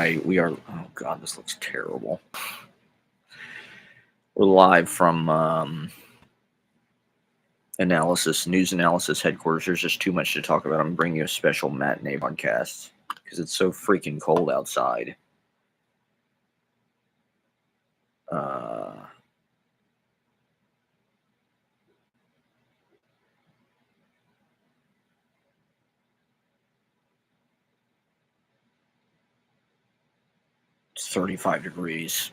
right, we are. Oh God, this looks terrible. We're live from news analysis headquarters. There's just too much to talk about. I'm bringing you a special matinee podcast because it's so freaking cold outside. Uh, it's 35 degrees.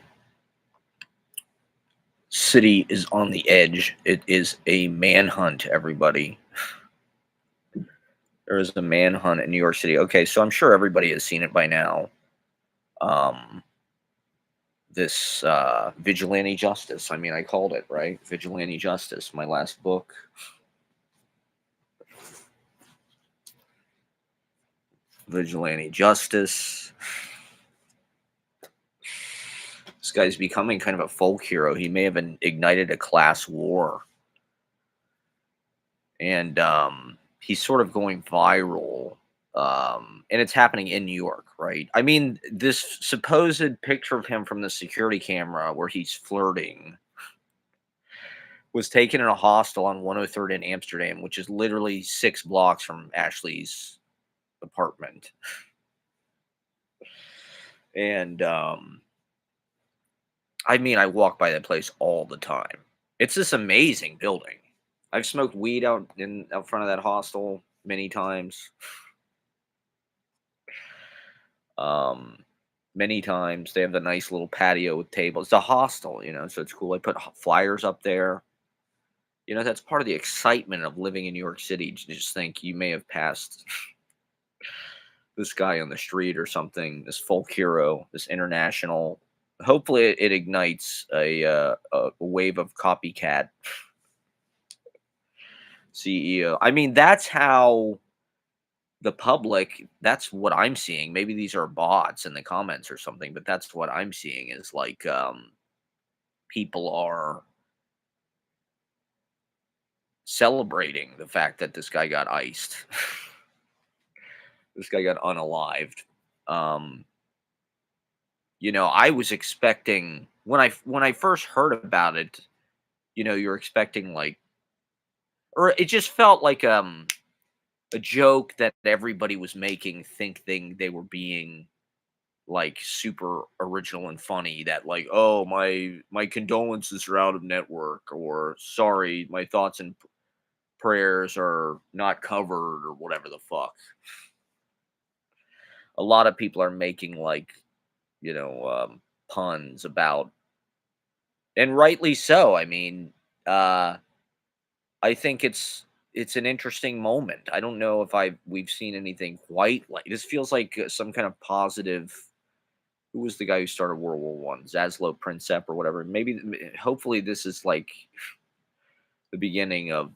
City is on the edge. It is a manhunt, everybody. There is a manhunt in New York City. Okay, so I'm sure everybody has seen it by now. This vigilante justice. I mean, I called it, right? Vigilante justice, my last book. Vigilante justice. This guy's becoming kind of a folk hero. He may have ignited a class war. And he's sort of going viral. And it's happening in New York, right? I mean, this supposed picture of him from the security camera where he's flirting was taken in a hostel on 103rd in Amsterdam, which is literally 6 blocks from Ashley's apartment. And I mean, I walk by that place all the time. It's this amazing building. I've smoked weed out front of that hostel many times. Many times they have the nice little patio with tables. It's a hostel, so it's cool. I put flyers up there. That's part of the excitement of living in New York City. To just think you may have passed this guy on the street or something, this folk hero, this international. Hopefully, it ignites a wave of copycat CEO. I mean, that's how the public. That's what I'm seeing. Maybe these are bots in the comments or something, but that's what I'm seeing is like people are celebrating the fact that this guy got iced. This guy got unalived. I was expecting when I first heard about it, you're expecting like, or it just felt like a joke that everybody was making, thinking they were being like super original and funny. That like, oh, my condolences are out of network, or sorry, my thoughts and prayers are not covered, or whatever the fuck. A lot of people are making like, puns about, and rightly so. I mean, I think it's an interesting moment. I don't know if we've seen anything quite like this. Feels like some kind of positive. Who was the guy who started World War One? Zaslow Princep or whatever. Maybe, hopefully, this is like the beginning of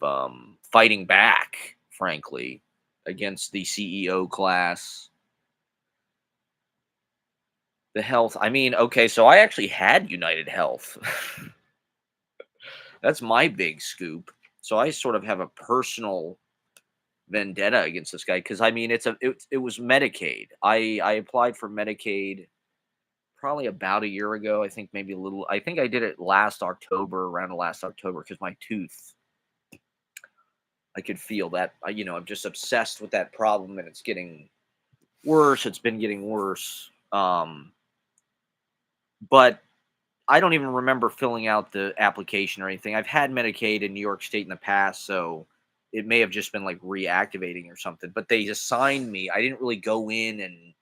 fighting back, frankly, against the CEO class. The health. I mean, okay, so I actually had United Health. That's my big scoop. So I sort of have a personal vendetta against this guy because I mean, it was Medicaid. I applied for Medicaid probably about a year ago. I think maybe a little. I think I did it last October, around last October, because my tooth. I could feel that. I'm just obsessed with that problem, and it's getting worse. It's been getting worse. But I don't even remember filling out the application or anything. I've had Medicaid in New York State in the past, so it may have just been like reactivating or something. But they assigned me. I didn't really go in and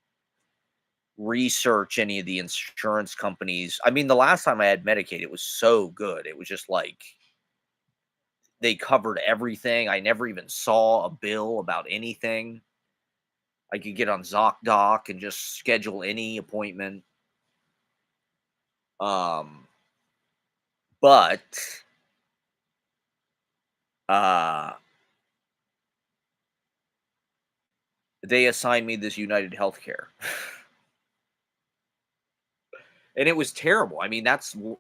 research any of the insurance companies. I mean, the last time I had Medicaid, it was so good. It was just like they covered everything. I never even saw a bill about anything. I could get on ZocDoc and just schedule any appointment. But they assigned me this United Healthcare. And it was terrible. I mean, that's one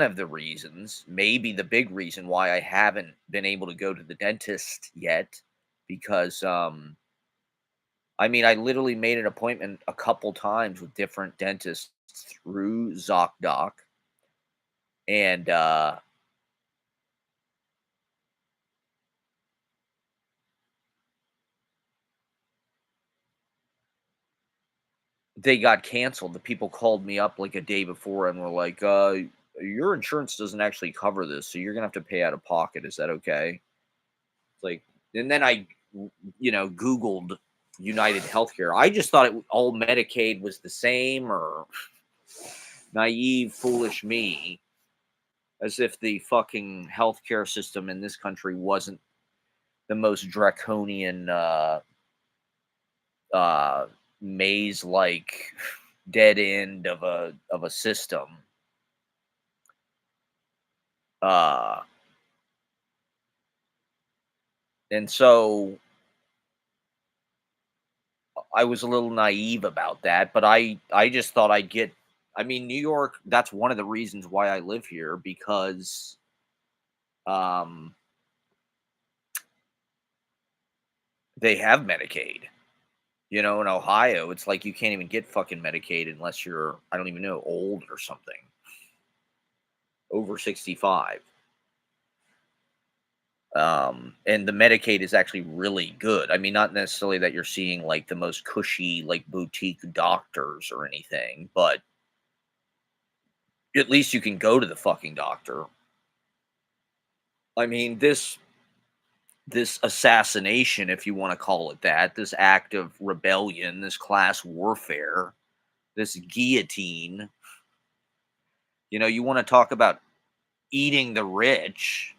of the reasons, maybe the big reason why I haven't been able to go to the dentist yet, because I mean, I literally made an appointment a couple times with different dentists through ZocDoc, and they got canceled. The people called me up like a day before and were like, your insurance doesn't actually cover this, so you're gonna have to pay out of pocket. Is that okay?" It's like, and then Googled United Healthcare. I just thought all Medicaid was the same, or naive, foolish me, as if the fucking healthcare system in this country wasn't the most draconian, uh, maze-like dead end of a system. Uh, and so I was a little naive about that, but I just thought I'd get. I mean, New York. That's one of the reasons why I live here, because um, they have Medicaid. In Ohio, it's like you can't even get fucking Medicaid unless you're, I don't even know, old or something, over 65. And the Medicaid is actually really good. I mean, not necessarily that you're seeing like the most cushy, like boutique doctors or anything, but at least you can go to the fucking doctor. I mean, this assassination, if you want to call it that, this act of rebellion, this class warfare, this guillotine. You want to talk about eating the rich.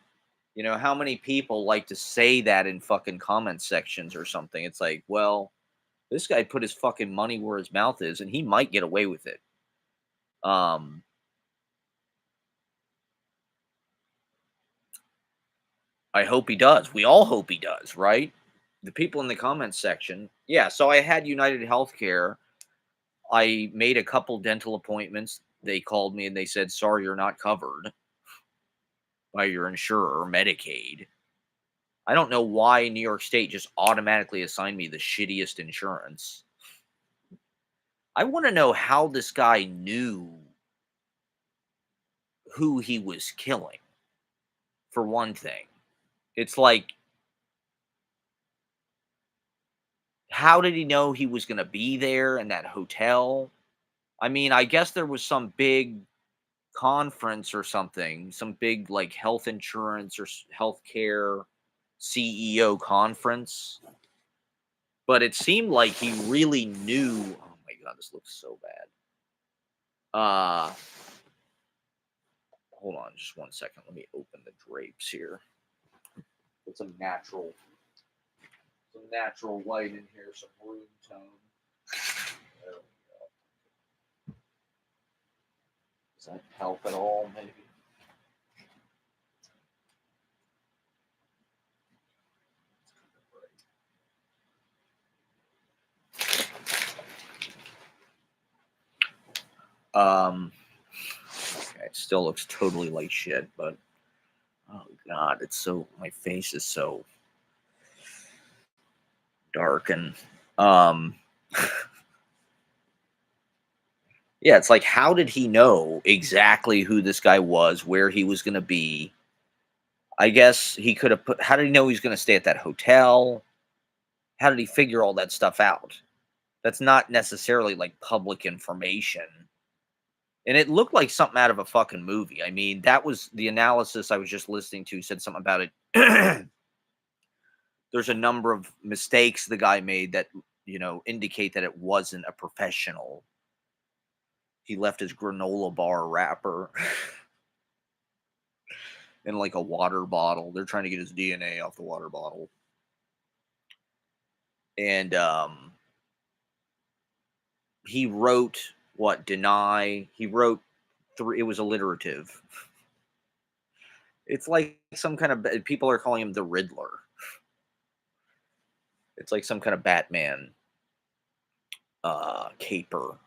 How many people like to say that in fucking comment sections or something? It's like, well, this guy put his fucking money where his mouth is, and he might get away with it. Um, I hope he does. We all hope he does, right? The people in the comments section. Yeah, so I had United Healthcare. I made a couple dental appointments. They called me and they said, "Sorry, you're not covered by your insurer, Medicaid." I don't know why New York State just automatically assigned me the shittiest insurance. I want to know how this guy knew who he was killing, for one thing. It's like, how did he know he was going to be there in that hotel? I mean, I guess there was some big conference or something, some big like health insurance or healthcare CEO conference, but it seemed like he really knew. Oh my god, this looks so bad. Uh Hold on just one second. Let me open the drapes here. Put some natural light in here, some room tone. There we go. Does that help at all? Maybe. Um, okay, it still looks totally like shit, but oh god, it's so, my face is so dark, and um yeah, it's like, how did he know exactly who this guy was, where he was gonna be? I guess he could have put, how did he know he was gonna stay at that hotel? How did he figure all that stuff out? That's not necessarily like public information. And it looked like something out of a fucking movie. I mean, that was the analysis I was just listening to, said something about it. There's a number of mistakes the guy made that, indicate that it wasn't a professional. He left his granola bar wrapper in like a water bottle. They're trying to get his DNA off the water bottle. And he wrote what? Deny. He wrote three. It was alliterative. It's like some kind of, people are calling him the Riddler. It's like some kind of Batman caper.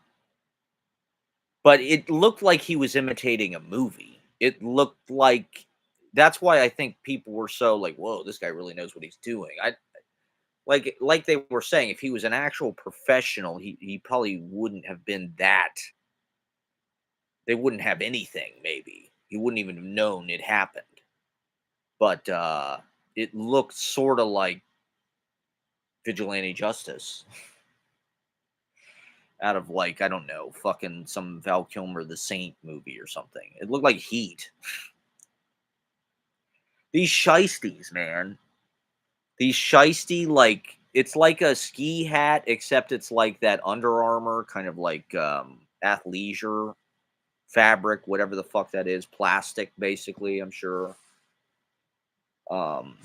But it looked like he was imitating a movie. It looked like, that's why I think people were so like, "Whoa, this guy really knows what he's doing." Like they were saying, if he was an actual professional, he probably wouldn't have been that. They wouldn't have anything, maybe. He wouldn't even have known it happened. But it looked sort of like vigilante justice out of, like, I don't know, fucking some Val Kilmer the Saint movie or something. It looked like Heat. These shiesties, man. These shiesty, like, it's like a ski hat, except it's like that Under Armour kind of like athleisure fabric, whatever the fuck that is, plastic, basically. I'm sure. Um,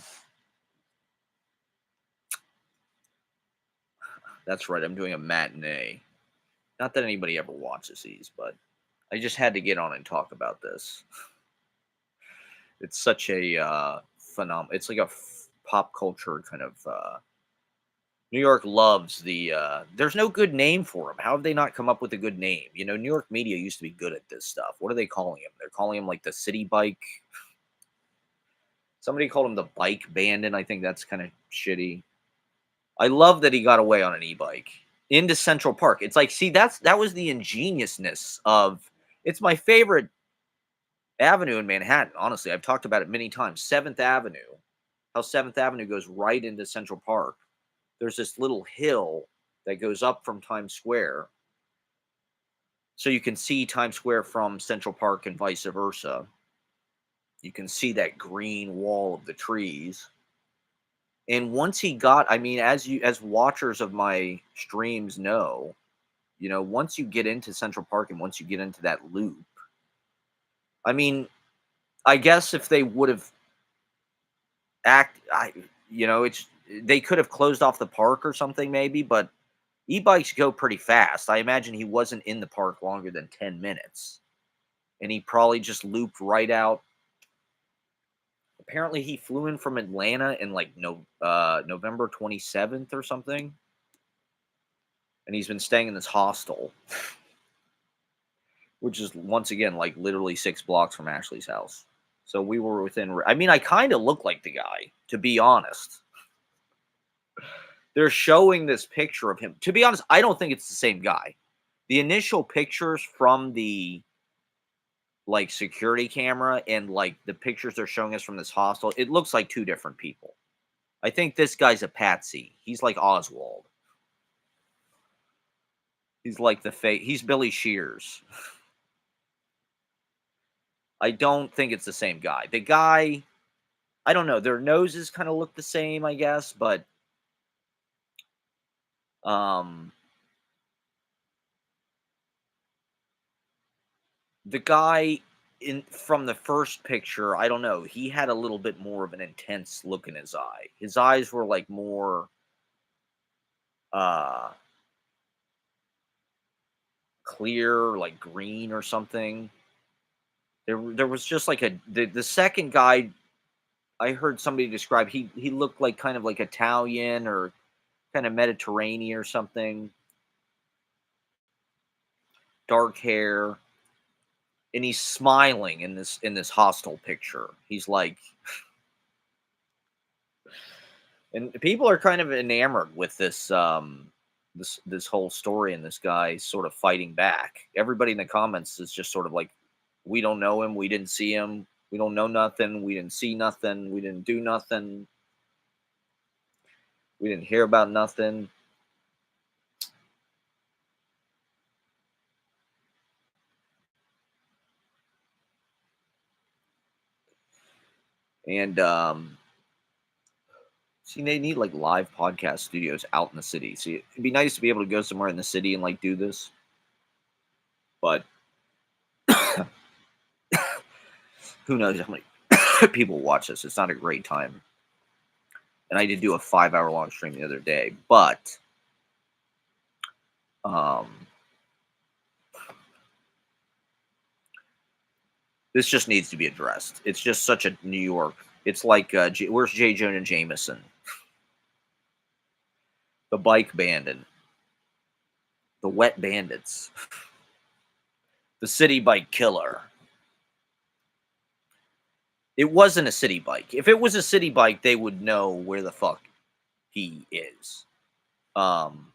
that's right. I'm doing a matinee. Not that anybody ever watches these, but I just had to get on and talk about this. It's such a phenomenon. It's like a pop culture kind of. New York loves the. There's no good name for him. How have they not come up with a good name? You know, New York media used to be good at this stuff. What are they calling him? They're calling him like the city bike. Somebody called him the bike bandit. I think that's kind of shitty. I love that he got away on an e-bike into Central Park. It's like, see, that was the ingeniousness of. It's my favorite avenue in Manhattan. Honestly, I've talked about it many times. Seventh Avenue. How Seventh Avenue goes right into Central Park. There's this little hill that goes up from Times Square, so you can see Times Square from Central Park and vice versa. You can see that green wall of the trees. And once he got, I mean, as watchers of my streams know, once you get into Central Park and once you get into that loop, I mean, I guess if they would have it's they could have closed off the park or something maybe, but e-bikes go pretty fast. I imagine he wasn't in the park longer than 10 minutes. And he probably just looped right out. Apparently he flew in from Atlanta in like November 27th or something. And he's been staying in this hostel, which is once again like literally 6 blocks from Ashley's house. So we were within, I mean, I kind of look like the guy, to be honest. They're showing this picture of him. To be honest, I don't think it's the same guy. The initial pictures from the like security camera and like the pictures they're showing us from this hostel, it looks like two different people. I think this guy's a patsy. He's like Oswald. He's like he's Billy Shears. I don't think it's the same guy. The guy, I don't know, their noses kind of look the same, I guess, but um the guy in from the first picture, I don't know, he had a little bit more of an intense look in his eye. His eyes were like more uh clear, like green or something. There was just like the second guy I heard somebody describe, he looked like kind of like Italian or kind of Mediterranean or something. Dark hair, and he's smiling in this hostile picture. He's like, and people are kind of enamored with this whole story and this guy sort of fighting back. Everybody in the comments is just sort of like, we don't know him, we didn't see him, we don't know nothing, we didn't see nothing, we didn't do nothing, we didn't hear about nothing. And see, they need like live podcast studios out in the city. See, it'd be nice to be able to go somewhere in the city and like do this, but who knows how many people watch this? It's not a great time. And I did do a 5-hour long stream the other day, but um, this just needs to be addressed. It's just such a New York. It's like where's J. Jonah Jameson, the bike bandit, the wet bandits, the city bike killer. It wasn't a city bike. If it was a city bike, they would know where the fuck. he is. Um,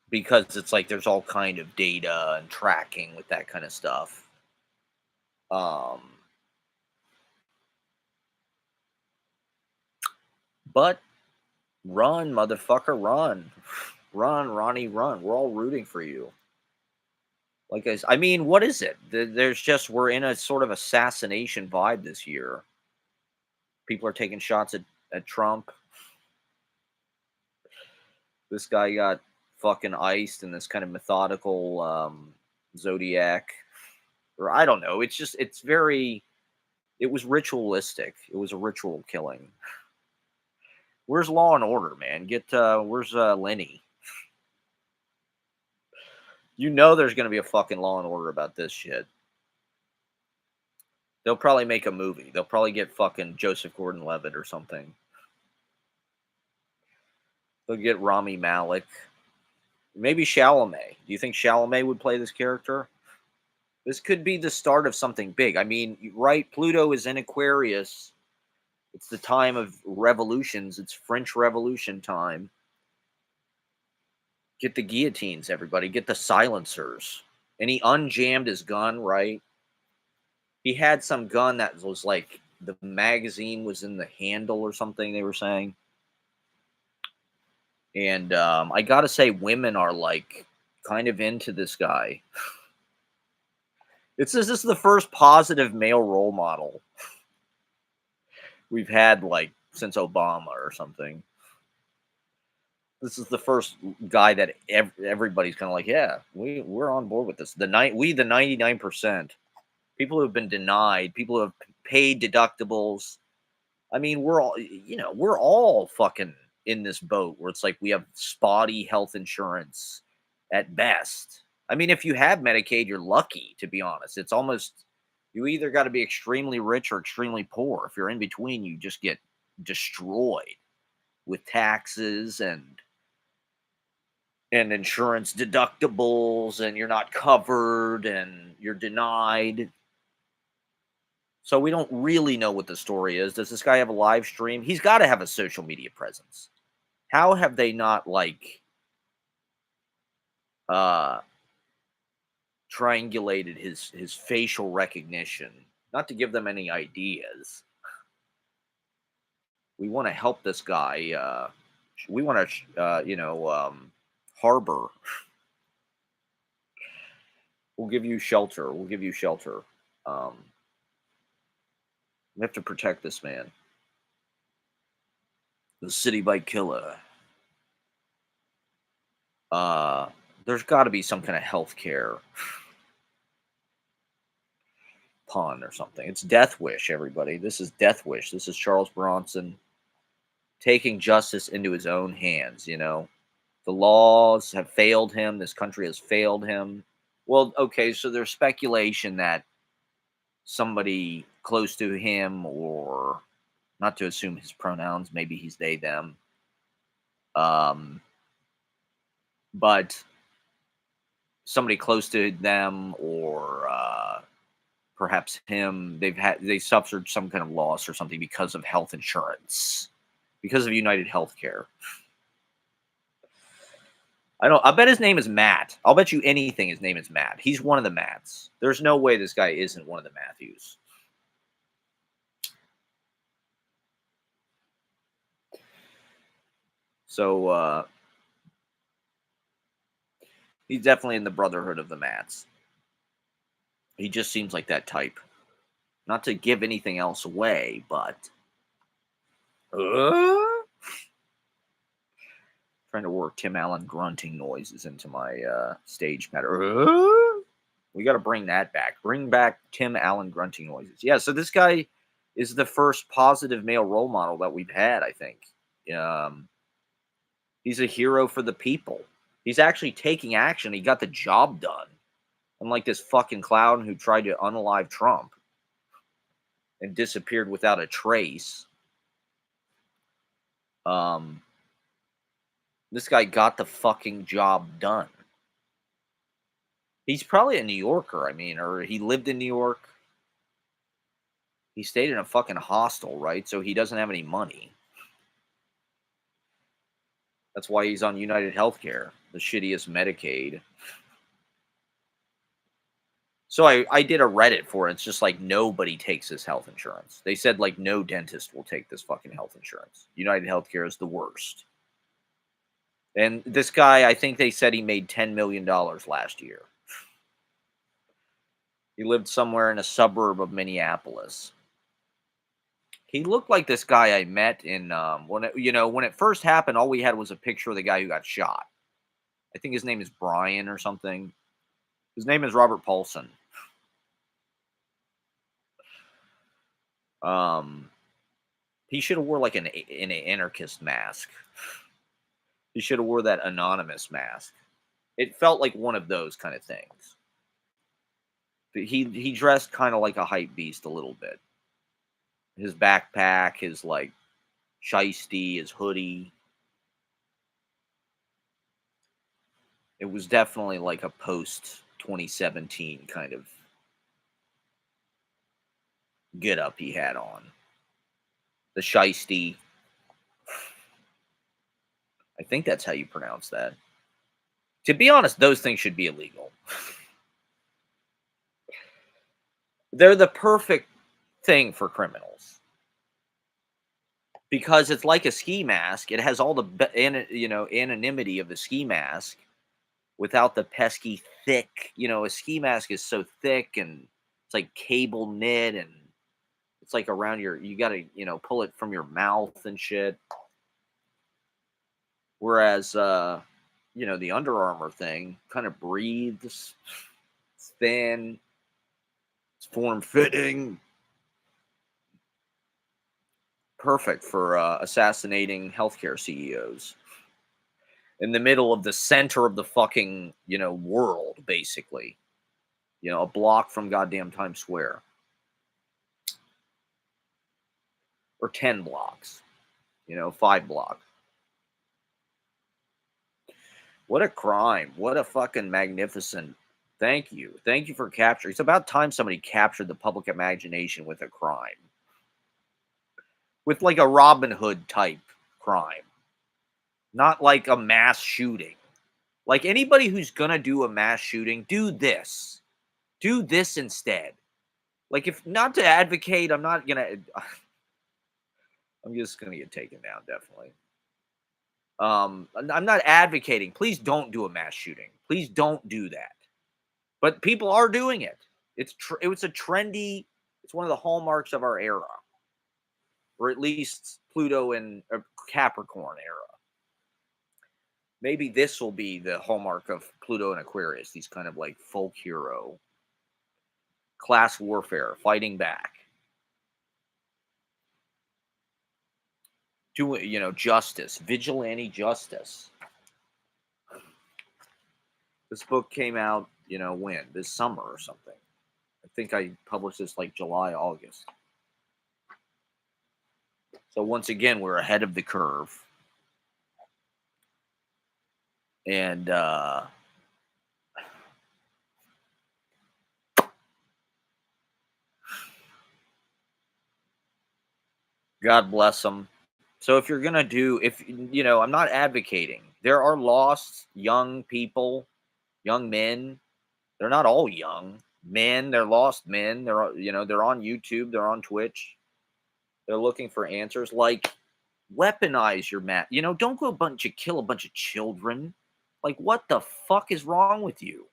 because it's like there's all kind of data and tracking with that kind of stuff. Um, but run, motherfucker, run. Run, Ronnie, run. We're all rooting for you. I mean, what is it? There's just we're in a sort of assassination vibe this year. People are taking shots at Trump. This guy got fucking iced in this kind of methodical zodiac, or I don't know. It's just it's very. It was ritualistic. It was a ritual killing. Where's Law and Order, man? Where's Lenny? You know there's gonna be a fucking Law and Order about this shit. They'll probably make a movie. They'll probably get fucking Joseph Gordon-Levitt or something. They'll get Rami Malek. Maybe Chalamet. Do you think Chalamet would play this character? This could be the start of something big. I mean, right? Pluto is in Aquarius. It's the time of revolutions. It's French Revolution time. Get the guillotines, everybody. Get the silencers. And he unjammed his gun, right? He had some gun that was like the magazine was in the handle or something, they were saying. And I gotta say, women are like kind of into this guy. This is the first positive male role model we've had like since Obama or something. This is the first guy that everybody's kind of like, yeah, we're on board with this. The 99%, people who have been denied, people who have paid deductibles. I mean, we're all fucking in this boat where it's like we have spotty health insurance at best. I mean, if you have Medicaid, you're lucky, to be honest. It's almost you either got to be extremely rich or extremely poor. If you're in between, you just get destroyed with taxes and insurance deductibles, and you're not covered and you're denied. So we don't really know what the story is. Does this guy have a live stream? He's got to have a social media presence. How have they not like uh triangulated his facial recognition? Not to give them any ideas. We want to help this guy. We want to, harbor. We'll give you shelter. We'll give you shelter. We have to protect this man. The city bike killer. Uh, there's got to be some kind of healthcare pun or something. It's Death Wish, everybody. This is Death Wish. This is Charles Bronson taking justice into his own hands. The laws have failed him. This country has failed him. Well, okay, so there's speculation that somebody close to him, or not to assume his pronouns, maybe he's they, them. But somebody close to them, or perhaps him, they suffered some kind of loss or something because of health insurance, because of United Healthcare. I bet his name is Matt. I'll bet you anything his name is Matt. He's one of the Matts. There's no way this guy isn't one of the Matthews. So he's definitely in the brotherhood of the Matts. He just seems like that type. Not to give anything else away, but trying to work Tim Allen grunting noises into my stage matter. We got to bring that back. Bring back Tim Allen grunting noises. Yeah, so this guy is the first positive male role model that we've had, I think. He's a hero for the people. He's actually taking action. He got the job done. Unlike this fucking clown who tried to unalive Trump and disappeared without a trace. This guy got the fucking job done. He's probably a New Yorker, or he lived in New York. He stayed in a fucking hostel, right? So he doesn't have any money. That's why he's on United Healthcare, the shittiest Medicaid. So I did a Reddit for it. It's just like nobody takes this health insurance. They said like no dentist will take this fucking health insurance. United Healthcare is the worst. And this guy, I think they said he made $10 million last year. He lived somewhere in a suburb of Minneapolis. He looked like this guy I met in when it first happened. All we had was a picture of the guy who got shot. I think his name is Brian or something. His name is Robert Paulson. Um, he should have wore like an anarchist mask. He should have wore that anonymous mask. It felt like one of those kind of things. But he dressed kind of like a hype beast a little bit. His backpack, his like shiesty, his hoodie. It was definitely like a post 2017 kind of get up he had on. The shiesty. I think that's how you pronounce that. To be honest, those things should be illegal. They're the perfect thing for criminals because it's like a ski mask. It has all the anonymity of the ski mask without the pesky thick. A ski mask is so thick and it's like cable knit and it's like around you got to pull it from your mouth and shit. Whereas the Under Armour thing kind of breathes. It's thin. It's form fitting. Perfect for assassinating healthcare CEOs in the middle of the center of the fucking world, basically. A block from goddamn Times Square or 10 blocks. 5 blocks. What a crime! What a fucking magnificent. Thank you for capturing. It's about time somebody captured the public imagination with a crime, with like a Robin Hood type crime. Not like a mass shooting. Like anybody who's gonna do a mass shooting, do this. Do this instead. Like if not to advocate, I'm not gonna. I'm just gonna get taken down, definitely. I'm not advocating. Please don't do a mass shooting. Please don't do that. But people are doing it. It was a trendy. It's one of the hallmarks of our era, or at least Pluto and Capricorn era. Maybe this will be the hallmark of Pluto and Aquarius, these kind of like folk hero, class warfare, fighting back. Do justice, vigilante justice. This book came out, when? This summer or something. I think I published this like July, August. So once again, we're ahead of the curve. And God bless them. So if you're gonna I'm not advocating. There are lost young people, young men. They're not all young men. They're lost men. They're on YouTube. They're on Twitch. They're looking for answers. Like weaponize your mat. Don't kill a bunch of children. Like what the fuck is wrong with you?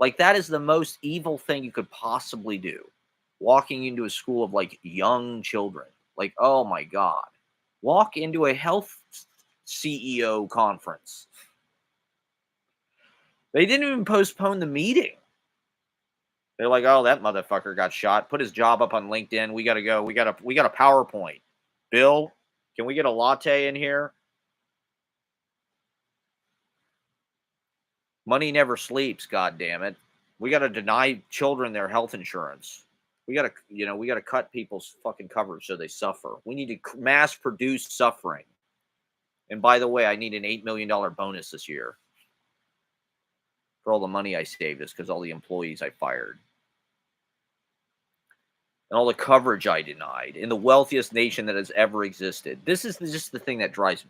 Like that is the most evil thing you could possibly do. Walking into a school of like young children. Like, oh my God. Walk into a health CEO conference. They didn't even postpone the meeting. They're like, oh, that motherfucker got shot. Put his job up on LinkedIn. We gotta go. We got a PowerPoint. Bill, can we get a latte in here? Money never sleeps, God damn it. We gotta deny children their health insurance. We gotta cut people's fucking coverage so they suffer. We need to mass produce suffering. And by the way, I need an $8 million bonus this year for all the money I saved. Is because all the employees I fired. and all the coverage I denied in the wealthiest nation that has ever existed. This is just the thing that drives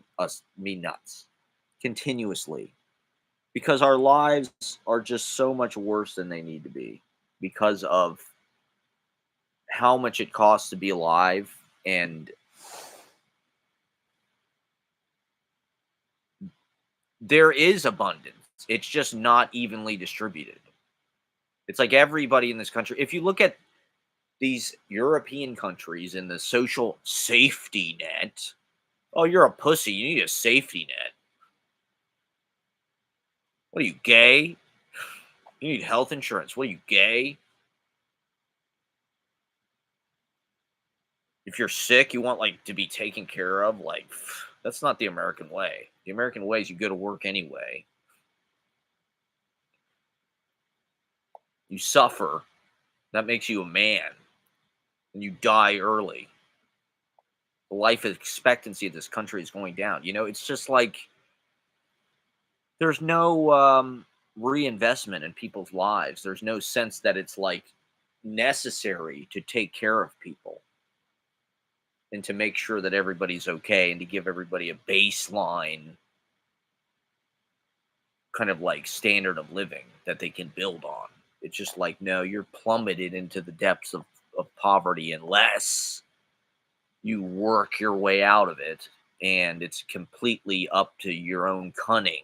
me nuts continuously, because our lives are just so much worse than they need to be because of how much it costs to be alive, and there is abundance. It's just not evenly distributed. It's like everybody in this country, if you look at these European countries in the social safety net, oh, you're a pussy. You need a safety net. What are you, gay? You need health insurance. What are you, gay? If you're sick, you want like to be taken care of. Like, that's not the American way. The American way is you go to work anyway. You suffer. That makes you a man, and you die early. The life expectancy of this country is going down. It's just like there's no reinvestment in people's lives. There's no sense that it's like necessary to take care of people and to make sure that everybody's okay and to give everybody a baseline kind of like standard of living that they can build on. It's just like, no, you're plummeted into the depths of poverty unless you work your way out of it. And it's completely up to your own cunning.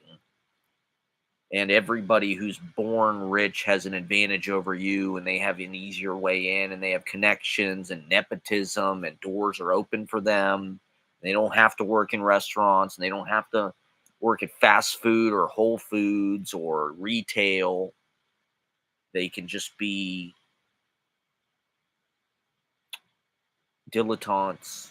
And everybody who's born rich has an advantage over you, and they have an easier way in, and they have connections and nepotism, and doors are open for them. They don't have to work in restaurants, and they don't have to work at fast food or Whole Foods or retail. They can just be dilettantes.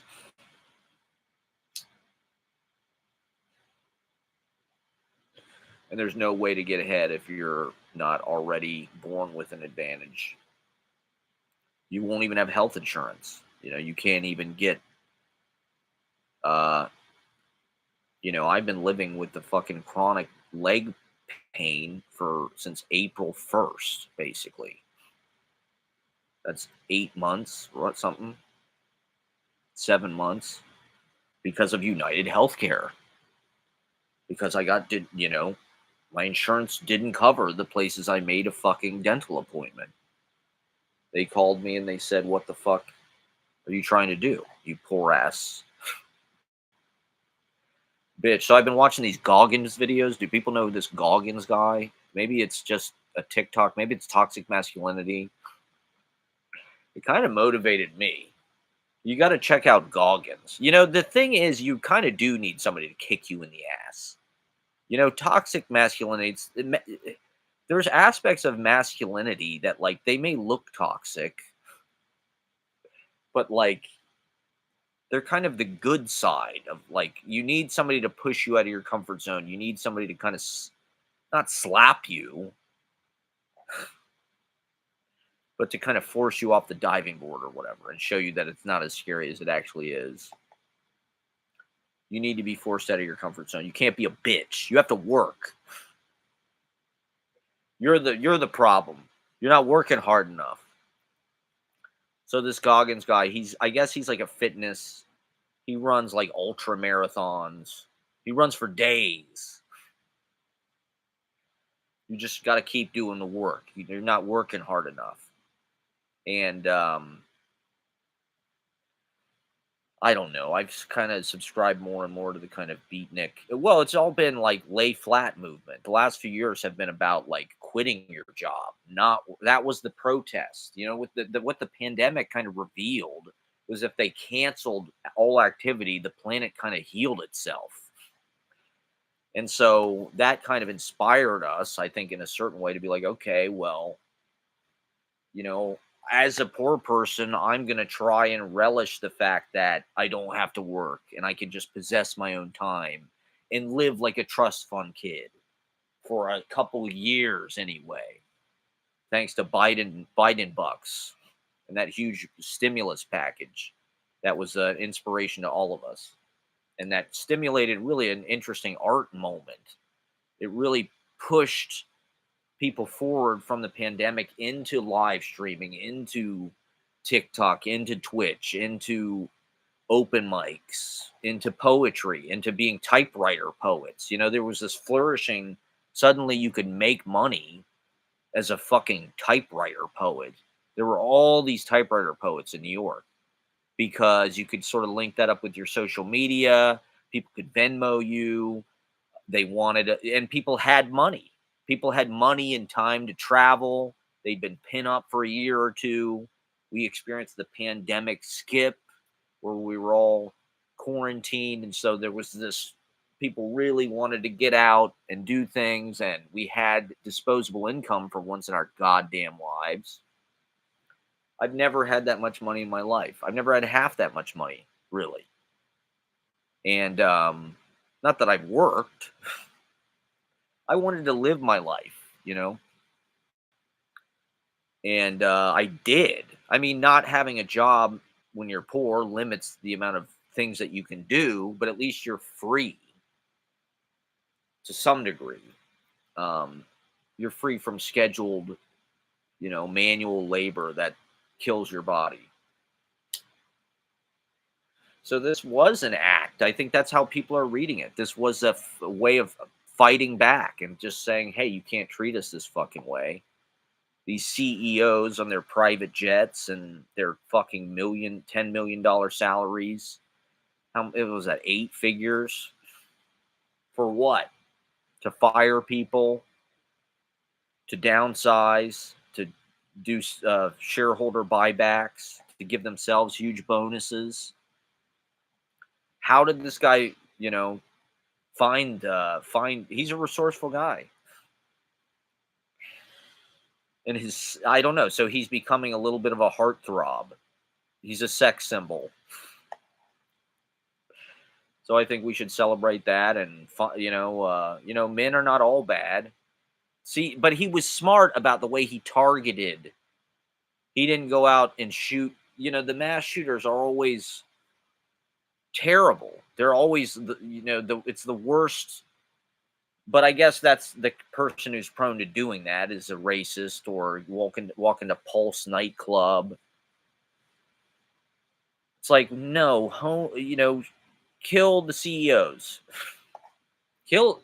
And there's no way to get ahead if you're not already born with an advantage. You won't even have health insurance. You can't even get uh I've been living with the fucking chronic leg pain for since April 1st, basically. That's 8 months or something, 7 months, because of United Healthcare. Because my insurance didn't cover the places I made a fucking dental appointment. They called me and they said, "What the fuck are you trying to do, you poor ass bitch?" So I've been watching these Goggins videos. Do people know this Goggins guy? Maybe it's just a TikTok. Maybe it's toxic masculinity. It kind of motivated me. You got to check out Goggins. The thing is, you kind of do need somebody to kick you in the ass. Toxic masculinity. There's aspects of masculinity that, like, they may look toxic, but like they're kind of the good side of, like, you need somebody to push you out of your comfort zone. You need somebody to kind of not slap you, but to kind of force you off the diving board or whatever and show you that it's not as scary as it actually is. You need to be forced out of your comfort zone. You can't be a bitch. You have to work. You're the problem. You're not working hard enough. So this Goggins guy, I guess he's like a fitness. He runs like ultra marathons. He runs for days. You just got to keep doing the work. You're not working hard enough. And I don't know. I've kind of subscribed more and more to the kind of beatnik. Well, it's all been like lay flat movement. The last few years have been about like quitting your job. Not that was the protest. With what the pandemic kind of revealed was if they canceled all activity, the planet kind of healed itself. And so that kind of inspired us, I think, in a certain way to be like, okay, well, you know, as a poor person, I'm going to try and relish the fact that I don't have to work and I can just possess my own time and live like a trust fund kid for a couple of years anyway, thanks to Biden bucks and that huge stimulus package that was an inspiration to all of us. And that stimulated really an interesting art moment. It really pushed people forward from the pandemic into live streaming, into TikTok, into Twitch, into open mics, into poetry, into being typewriter poets. There was this flourishing. Suddenly, you could make money as a fucking typewriter poet. There were all these typewriter poets in New York because you could sort of link that up with your social media. People could Venmo you. They wanted, and people had money. People had money and time to travel. They'd been pin up for a year or two. We experienced the pandemic skip where we were all quarantined. And so there was this, people really wanted to get out and do things. And we had disposable income for once in our goddamn lives. I've never had that much money in my life. I've never had half that much money, really. And not that I've worked. I wanted to live my life. And I did. I mean, not having a job when you're poor limits the amount of things that you can do, but at least you're free to some degree. Um, you're free from scheduled, manual labor that kills your body. So this was an act. I think that's how people are reading it. This was a way of fighting back and just saying, "Hey, you can't treat us this fucking way." These CEOs on their private jets and their fucking $10 million salaries. How it was at 8 figures for what? To fire people, to downsize, to do shareholder buybacks, to give themselves huge bonuses. How did this guy, find? He's a resourceful guy, and I don't know. So he's becoming a little bit of a heartthrob. He's a sex symbol. So I think we should celebrate that, and men are not all bad. See, but he was smart about the way he targeted. He didn't go out and shoot. The mass shooters are always terrible. They're always it's the worst. But I guess that's the person who's prone to doing that is a racist or walk into Pulse nightclub. It's like no, kill the CEOs. Kill,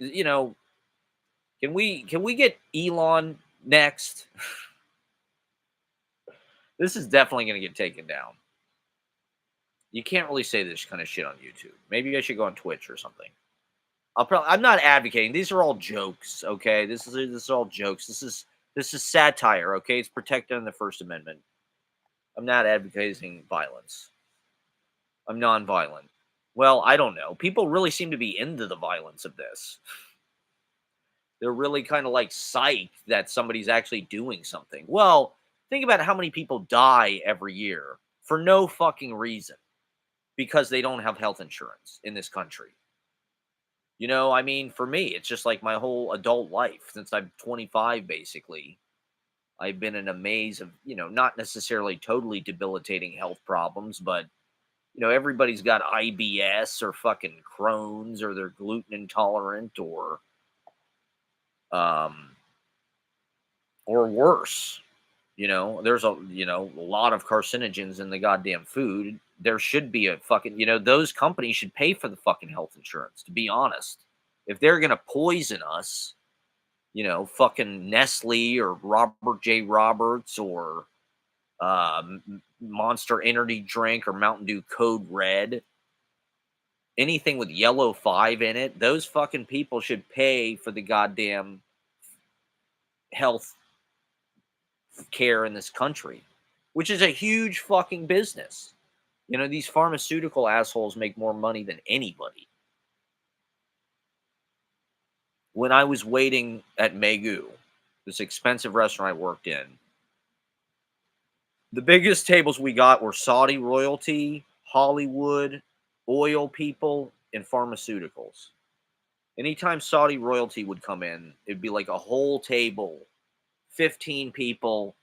can we get Elon next? This is definitely going to get taken down. You can't really say this kind of shit on YouTube. Maybe I should go on Twitch or something. I'm not advocating. These are all jokes, okay? This is all jokes. This is satire, okay? It's protected in the First Amendment. I'm not advocating violence. I'm nonviolent. Well, I don't know. People really seem to be into the violence of this. They're really kind of like psyched that somebody's actually doing something. Well, think about how many people die every year for no fucking reason because they don't have health insurance in this country. I mean, for me, it's just like my whole adult life since I'm 25, basically. I've been in a maze of, not necessarily totally debilitating health problems, but, everybody's got IBS or fucking Crohn's or they're gluten intolerant um, or worse. There's a lot of carcinogens in the goddamn food. There should be a fucking, those companies should pay for the fucking health insurance, to be honest. If they're going to poison us, fucking Nestle or Robert J. Roberts or Monster Energy Drink or Mountain Dew Code Red, anything with yellow 5 in it, those fucking people should pay for the goddamn health care in this country, which is a huge fucking business. These pharmaceutical assholes make more money than anybody. When I was waiting at Megu, this expensive restaurant I worked in, the biggest tables we got were Saudi royalty, Hollywood, oil people, and pharmaceuticals. Anytime Saudi royalty would come in, it'd be like a whole table, 15 people.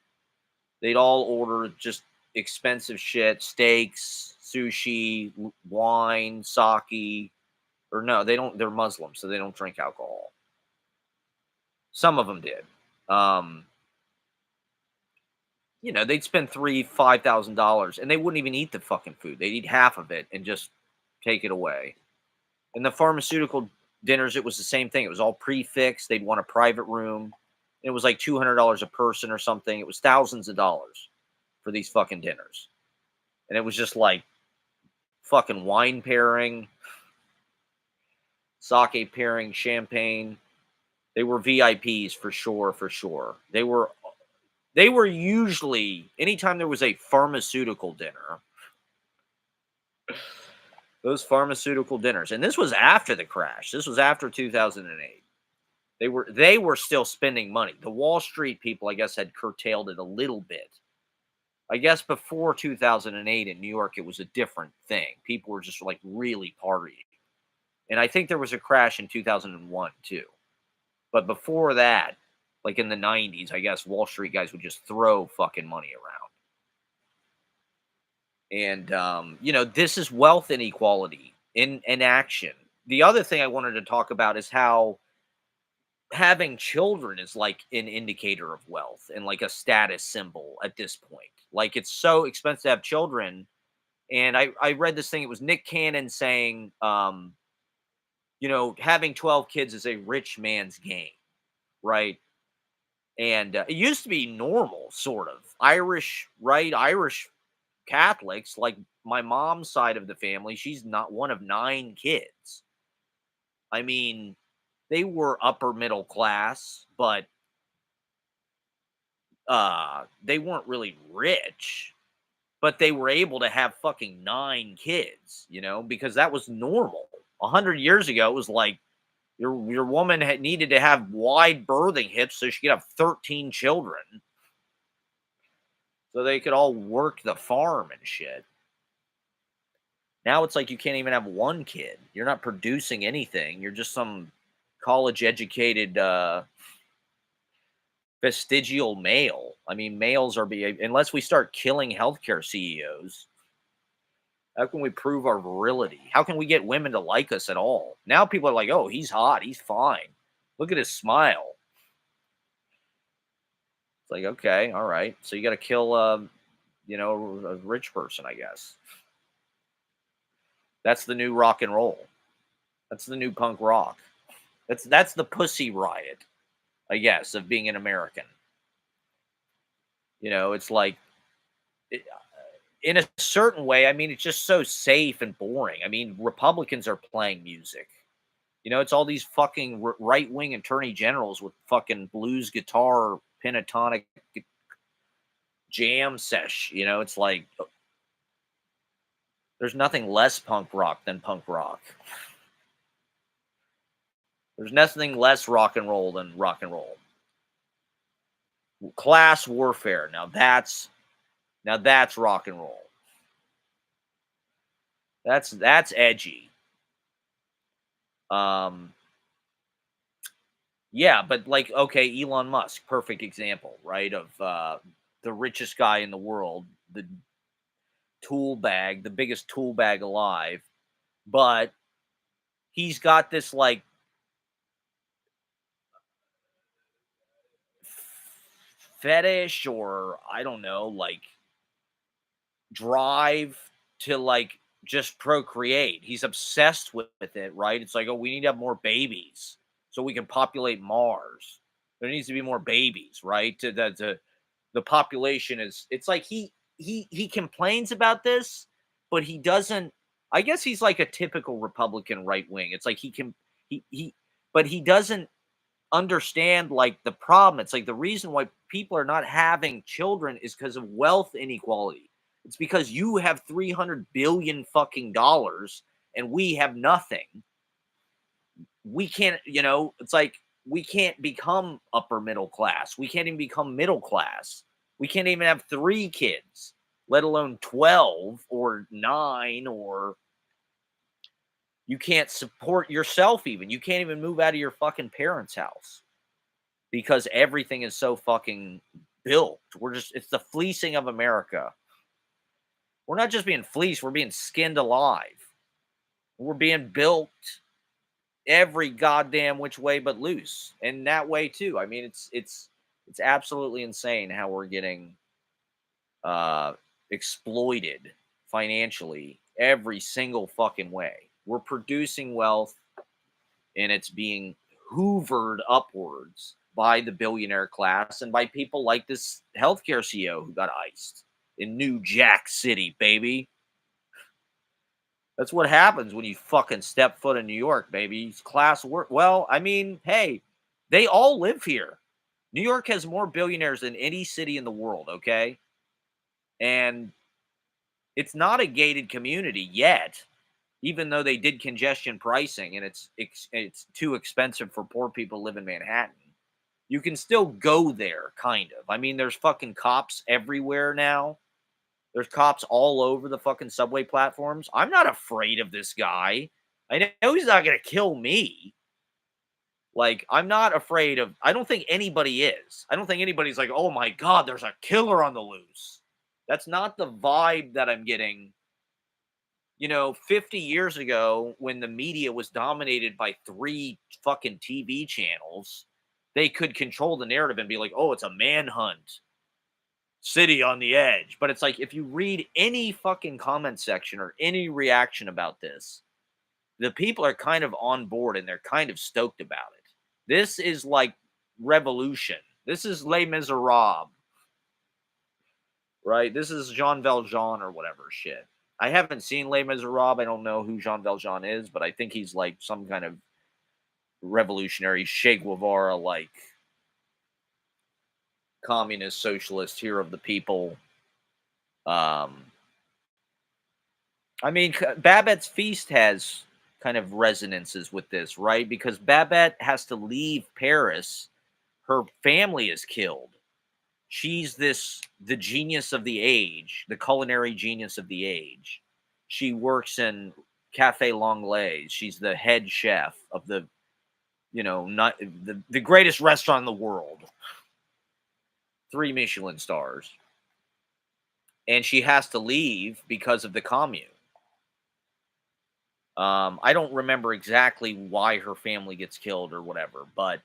They'd all order just expensive shit, steaks, sushi, wine, sake. Or no, they don't. They're Muslims, so they don't drink alcohol. Some of them did. they'd spend $5,000 and they wouldn't even eat the fucking food. They'd eat half of it and just take it away. And the pharmaceutical dinners, it was the same thing. It was all prefixed. They'd want a private room. It was like $200 a person or something. It was thousands of dollars for these fucking dinners. And it was just like fucking wine pairing, sake pairing, champagne. They were VIPs for sure, for sure. They were usually anytime there was a pharmaceutical dinner, those pharmaceutical dinners. And this was after the crash. This was after 2008. They were still spending money. The Wall Street people, I guess, had curtailed it a little bit. I guess before 2008 in New York, it was a different thing. People were just like really partying. And I think there was a crash in 2001 too. But before that, like in the 90s, I guess Wall Street guys would just throw fucking money around. And this is wealth inequality in action. The other thing I wanted to talk about is how having children is like an indicator of wealth and like a status symbol at this point. Like it's so expensive to have children. And I read this thing. It was Nick Cannon saying, having 12 kids is a rich man's game, right? And it used to be normal, sort of Irish, right? Irish Catholics, like my mom's side of the family, she's not one of 9 kids. I mean, they were upper middle class, but they weren't really rich, but they were able to have fucking 9 kids, because that was normal. 100 years ago, it was like your woman had needed to have wide birthing hips so she could have 13 children, so they could all work the farm and shit. Now it's like you can't even have one kid. You're not producing anything. You're just some college educated vestigial male. I mean, males are unless we start killing healthcare CEOs. How can we prove our virility? How can we get women to like us at all? Now people are like, "Oh, he's hot. He's fine. Look at his smile." It's like, okay, all right. So you got to kill, a rich person, I guess. That's the new rock and roll. That's the new punk rock. That's the pussy riot, I guess, of being an American. It's like, in a certain way, I mean, it's just so safe and boring. I mean, Republicans are playing music. It's all these fucking right wing attorney generals with fucking blues guitar, pentatonic jam sesh. It's like there's nothing less punk rock than punk rock. There's nothing less rock and roll than rock and roll. Class warfare. Now that's rock and roll. That's edgy. Yeah, but like, okay, Elon Musk, perfect example, right? Of the richest guy in the world, the the biggest tool bag alive, but he's got this like fetish, or I don't know, like drive to like just procreate. He's obsessed with it, right? It's like, oh, we need to have more babies so we can populate Mars. There needs to be more babies, right? The population is. It's like he complains about this, but he doesn't. I guess he's like a typical Republican right wing. It's like but he doesn't understand like the problem. It's like the reason why people are not having children is because of wealth inequality. It's because you have 300 billion fucking dollars and we have nothing. We can't, it's like we can't become upper middle class. We can't even become middle class. We can't even have 3 kids, let alone 12 or 9, or you can't support yourself even. You can't even move out of your fucking parents' house because everything is so fucking built. It's the fleecing of America. We're not just being fleeced, we're being skinned alive. We're being built every goddamn which way but loose. And that way too. I mean, it's absolutely insane how we're getting uh, exploited financially every single fucking way. We're producing wealth and it's being hoovered upwards by the billionaire class and by people like this healthcare CEO who got iced in New Jack City, baby. That's what happens when you fucking step foot in New York, baby. It's class work. Well, I mean, hey, they all live here. New York has more billionaires than any city in the world, okay? And it's not a gated community yet, even though they did congestion pricing and it's too expensive for poor people to live in Manhattan. You can still go there, kind of. I mean, there's fucking cops everywhere now. There's cops all over the fucking subway platforms. I'm not afraid of this guy. I know he's not going to kill me. Like, I'm not afraid of, I don't think anybody is. I don't think anybody's like, oh my God, there's a killer on the loose. That's not the vibe that I'm getting. 50 years ago, when the media was dominated by three fucking TV channels, they could control the narrative and be like, oh, it's a manhunt city on the edge. But it's like, if you read any fucking comment section or any reaction about this, the people are kind of on board and they're kind of stoked about it. This is like revolution. This is Les Miserables, right? This is Jean Valjean or whatever shit. I haven't seen Les Miserables. I don't know who Jean Valjean is, but I think he's like some kind of revolutionary Che Guevara, like communist, socialist, hero of the people. Um, I mean, Babette's Feast has kind of resonances with this, right? Because Babette has to leave Paris. Her family is killed. She's the genius of the age, the culinary genius of the age. She works in Cafe L'Anglais. She's the head chef of not the greatest restaurant in the world. 3 Michelin stars. And she has to leave because of the commune. I don't remember exactly why her family gets killed or whatever, but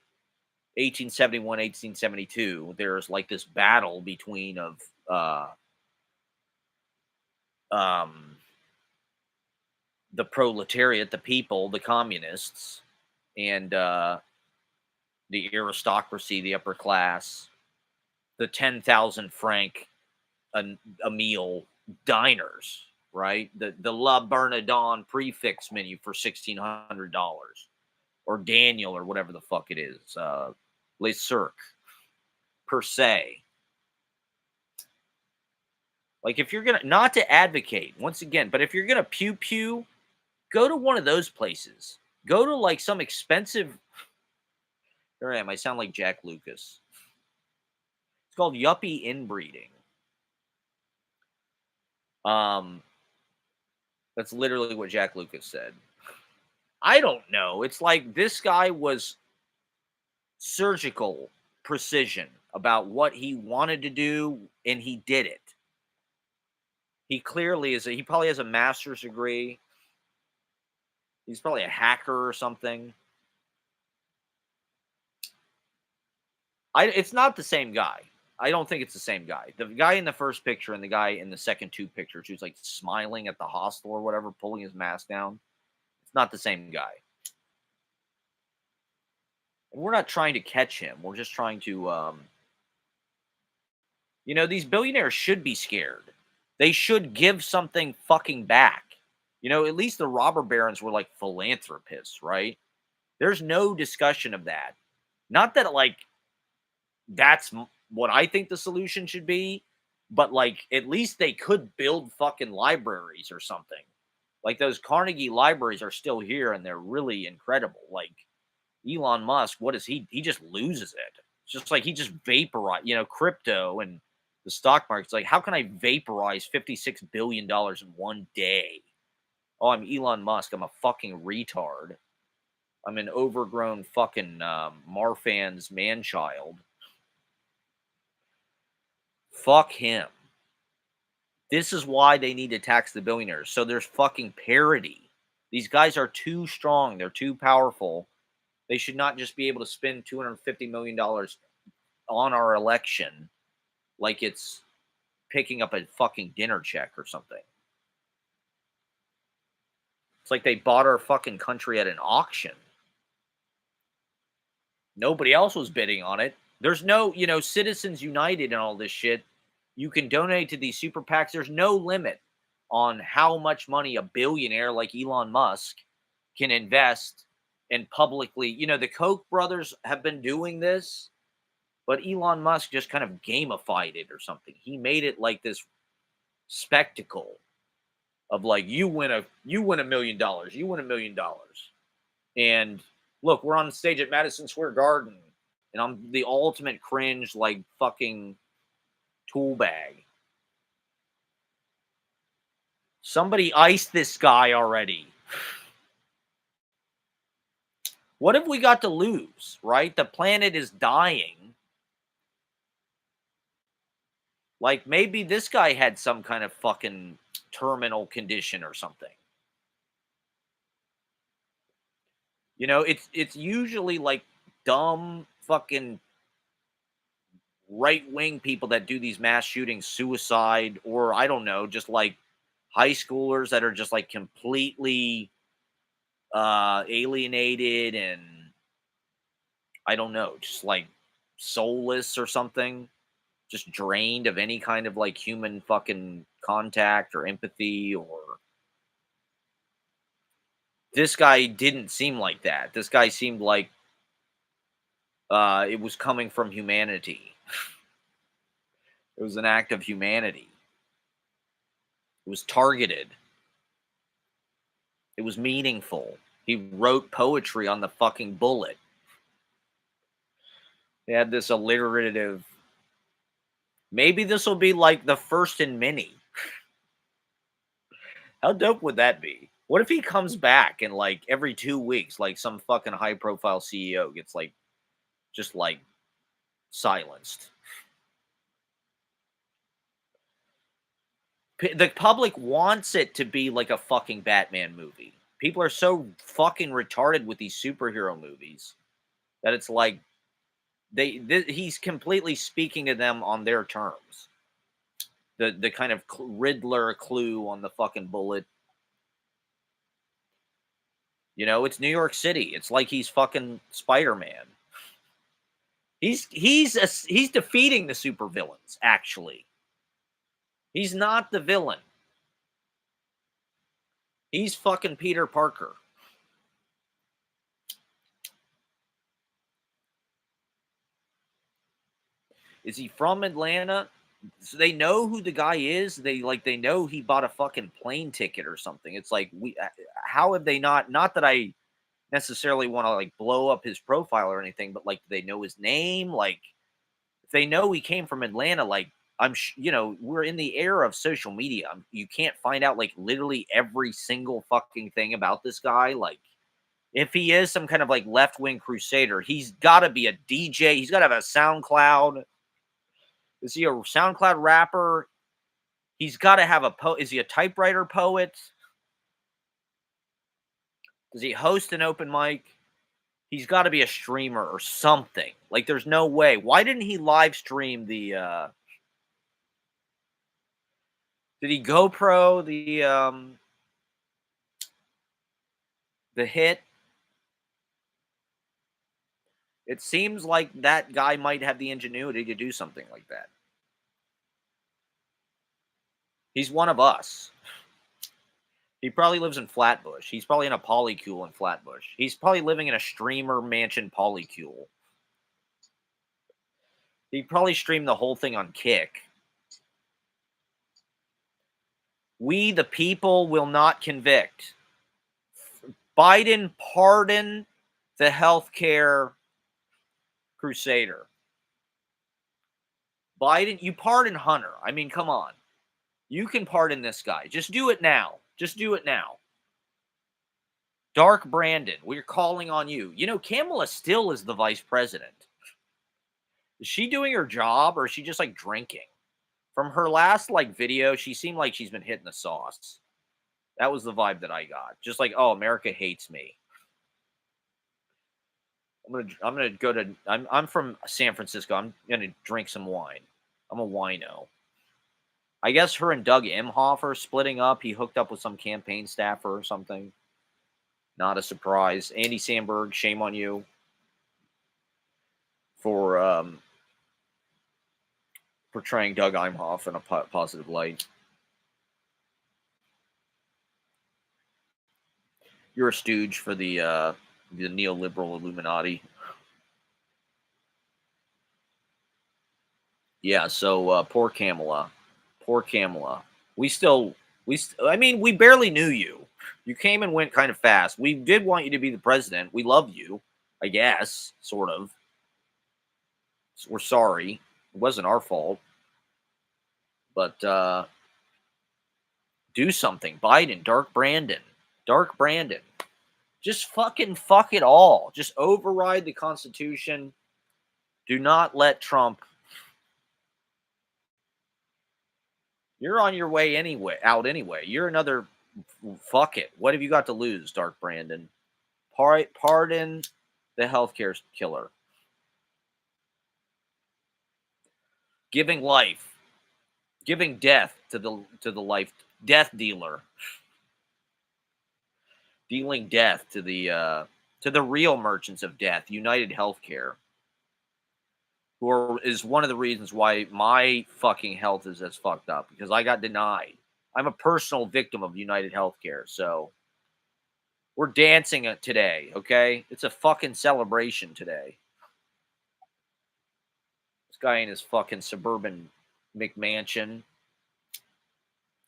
1871, 1872, there's like this battle between uh, um, the proletariat, the people, the communists, and the aristocracy, the upper class, the 10,000 franc a meal diners, right? The La Bernardin prefix menu for $1,600, or Daniel, or whatever the fuck it is, Le Cirque, per se. Like, if you're gonna, not to advocate once again, but if you're gonna pew pew, go to one of those places. Go to like some expensive. Here I am. I sound like Jack Lucas. It's called yuppie inbreeding. Um, that's literally what Jack Lucas said. I don't know. It's like this guy was surgical precision about what he wanted to do, and he did it. He clearly is. He probably has a master's degree. He's probably a hacker or something. It's not the same guy. I don't think it's the same guy. The guy in the first picture and the guy in the second two pictures who's like smiling at the hostel or whatever, pulling his mask down. It's not the same guy. And we're not trying to catch him. We're just trying to, these billionaires should be scared. They should give something fucking back. At least the robber barons were like philanthropists, right? There's no discussion of that. Not that like that's what I think the solution should be, but like at least they could build fucking libraries or something. Like those Carnegie libraries are still here and they're really incredible. Like Elon Musk, what is he? He just loses it. It's just like he just vaporized, crypto and the stock market's like, how can I vaporize $56 billion in one day? Oh, I'm Elon Musk. I'm a fucking retard. I'm an overgrown fucking Marfan's man-child. Fuck him. This is why they need to tax the billionaires. So there's fucking parity. These guys are too strong. They're too powerful. They should not just be able to spend $250 million on our election like it's picking up a fucking dinner check or something. It's like they bought our fucking country at an auction. Nobody else was bidding on it. There's no, Citizens United and all this shit. You can donate to these super PACs. There's no limit on how much money a billionaire like Elon Musk can invest and publicly. The Koch brothers have been doing this, but Elon Musk just kind of gamified it or something. He made it like this spectacle of like you win $1 million, you win $1 million. And look, we're on stage at Madison Square Garden, and I'm the ultimate cringe, like fucking tool bag. Somebody iced this guy already. What have we got to lose, right? The planet is dying. Like maybe this guy had some kind of fucking terminal condition or something. It's usually like dumb fucking right wing people that do these mass shootings, suicide, or I don't know, just like high schoolers that are just like completely alienated and I don't know, just like soulless or something, just drained of any kind of like human fucking contact or empathy. Or this guy didn't seem like that. This guy seemed like it was coming from humanity. It was an act of humanity. It was targeted. It was meaningful. He wrote poetry on the fucking bullet. They had this alliterative. Maybe this will be like the first in many. How dope would that be? What if he comes back and like every 2 weeks, like some fucking high profile CEO gets like just like silenced? The public wants it to be like a fucking Batman movie. People are so fucking retarded with these superhero movies that it's like he's completely speaking to them on their terms. The kind of Riddler clue on the fucking bullet. It's New York City. It's like he's fucking Spider-Man. He's defeating the supervillains, actually. He's not the villain. He's fucking Peter Parker. Is he from Atlanta? So they know who the guy is. They know he bought a fucking plane ticket or something. It's like how have they not that I necessarily want to like blow up his profile or anything, but like they know his name, like if they know he came from Atlanta, like we're in the era of social media. You can't find out like literally every single fucking thing about this guy. Like if he is some kind of like left wing crusader, he's got to be a DJ. He's got to have a SoundCloud. Is he a SoundCloud rapper? He's got to have a Is he a typewriter poet? Does he host an open mic? He's got to be a streamer or something. Like, there's no way. Why didn't he live stream the? Did he GoPro the hit? It seems like that guy might have the ingenuity to do something like that. He's one of us. He probably lives in Flatbush. He's probably in a polycule in Flatbush. He's probably living in a streamer mansion polycule. He probably streamed the whole thing on Kick. We, the people, will not convict. Biden pardon the healthcare crusader. Biden, you pardon Hunter. I mean, come on. You can pardon this guy. Just do it now. Just do it now. Dark Brandon, we're calling on you. Kamala still is the vice president. Is she doing her job or is she just like drinking? From her last like video, she seemed like she's been hitting the sauce. That was the vibe that I got. Just like, oh, America hates me. I'm gonna go to. I'm from San Francisco. I'm gonna drink some wine. I'm a wino. I guess her and Doug Emhoff are splitting up. He hooked up with some campaign staffer or something. Not a surprise. Andy Samberg, shame on you for portraying Doug Emhoff in a positive light. You're a stooge for the neoliberal Illuminati. Yeah, so poor Kamala. Poor Kamala. We still, I mean, we barely knew you. You came and went kind of fast. We did want you to be the president. We love you, I guess, sort of. We're sorry. It wasn't our fault. But do something. Biden, Dark Brandon. Dark Brandon. Just fucking fuck it all. Just override the Constitution. Do not let Trump. You're on your way anyway, out anyway. You're another. Fuck it. What have you got to lose, Dark Brandon? Pardon the healthcare killer. Giving life, giving death to the life death dealer, dealing death to the real merchants of death, United Healthcare, is one of the reasons why my fucking health is as fucked up because I got denied. I'm a personal victim of United Healthcare, so we're dancing today, okay? It's a fucking celebration today. This guy in his fucking suburban McMansion.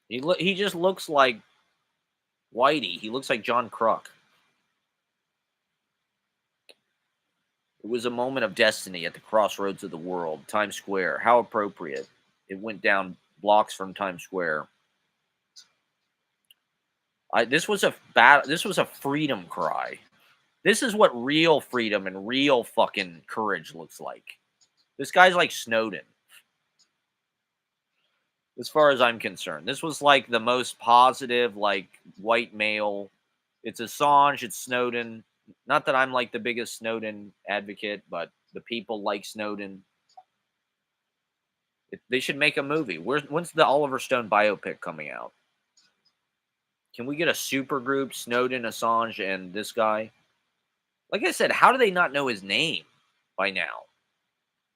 He just looks like Whitey. He looks like John Kruk. It was a moment of destiny at the crossroads of the world, Times Square. How appropriate. It went down blocks from Times Square. This was a freedom cry. This is what real freedom and real fucking courage looks like. This guy's like Snowden. As far as I'm concerned, this was like the most positive, like white male. It's Assange, it's Snowden. Not that I'm like the biggest Snowden advocate, but the people like Snowden. They should make a movie. When's the Oliver Stone biopic coming out? Can we get a super group, Snowden, Assange, and this guy? Like I said, how do they not know his name by now?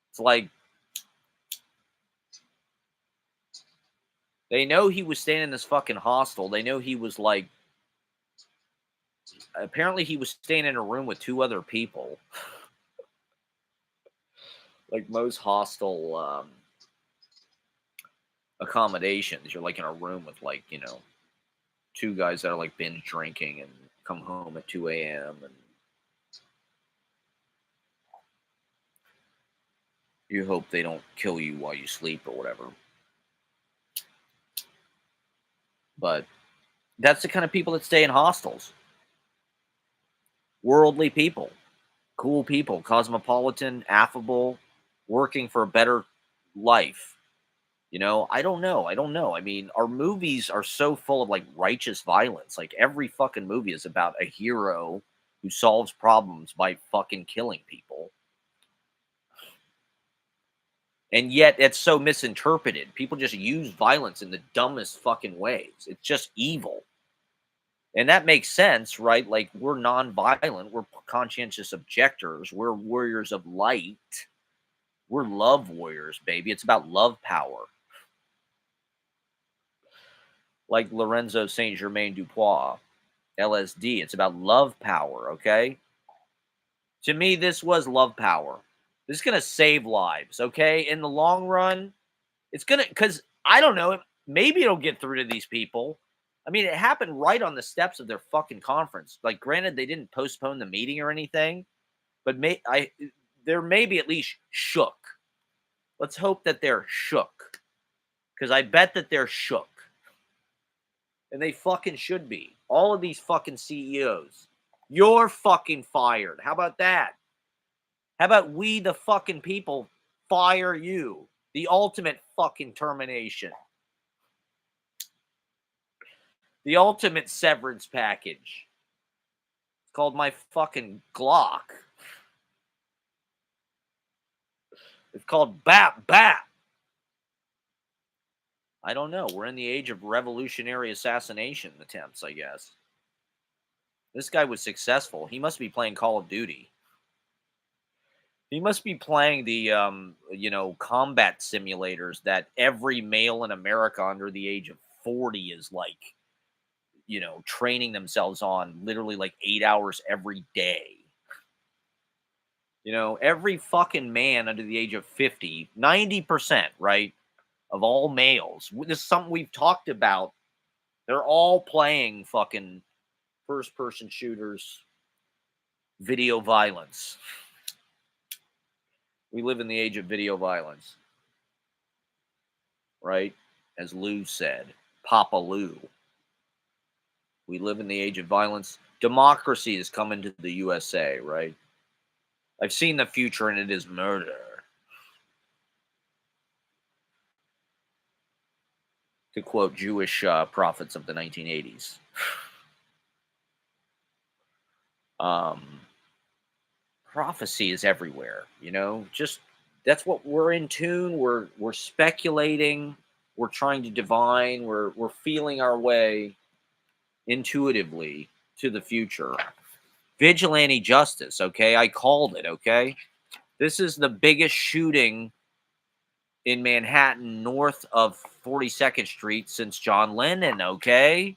It's like they know he was staying in this fucking hostel. They know he was like, apparently he was staying in a room with two other people. Like most hostel accommodations, you're like in a room with like, two guys that are like binge drinking and come home at 2 a.m. and you hope they don't kill you while you sleep or whatever. But that's the kind of people that stay in hostels. Worldly people, cool people, cosmopolitan, affable, working for a better life. I don't know. I mean, our movies are so full of like righteous violence. Like every fucking movie is about a hero who solves problems by fucking killing people. And yet it's so misinterpreted. People just use violence in the dumbest fucking ways. It's just evil. And that makes sense, right? Like we're non-violent, we're conscientious objectors, we're warriors of light. We're love warriors, baby. It's about love power. Like Lorenzo Saint Germain Dupois, LSD. It's about love power, okay? To me, this was love power. This is going to save lives, okay? In the long run, it's going to, because I don't know, maybe it'll get through to these people. I mean, it happened right on the steps of their fucking conference. Like, granted, they didn't postpone the meeting or anything, but they're maybe at least shook. Let's hope that they're shook, because I bet that they're shook. And they fucking should be. All of these fucking CEOs. You're fucking fired. How about that? How about we, the fucking people, fire you? The ultimate fucking termination. The ultimate severance package. It's called my fucking Glock. It's called BAP BAP. I don't know. We're in the age of revolutionary assassination attempts, I guess. This guy was successful. He must be playing Call of Duty. He must be playing the combat simulators that every male in America under the age of 40 is like, training themselves on literally like 8 hours every day. Every fucking man under the age of 50, 90%, right, of all males. This is something we've talked about. They're all playing fucking first person shooters, video violence. We live in the age of video violence, right? As Lou said, Papa Lou. We live in the age of violence. Democracy is coming to the USA, right? I've seen the future and it is murder. To quote Jewish prophets of the 1980s. Prophecy is everywhere, just that's what we're in tune. We're speculating, we're trying to divine, we're feeling our way intuitively to the future. Vigilante justice, okay? I called it, okay? This is the biggest shooting in Manhattan north of 42nd Street since John Lennon, okay?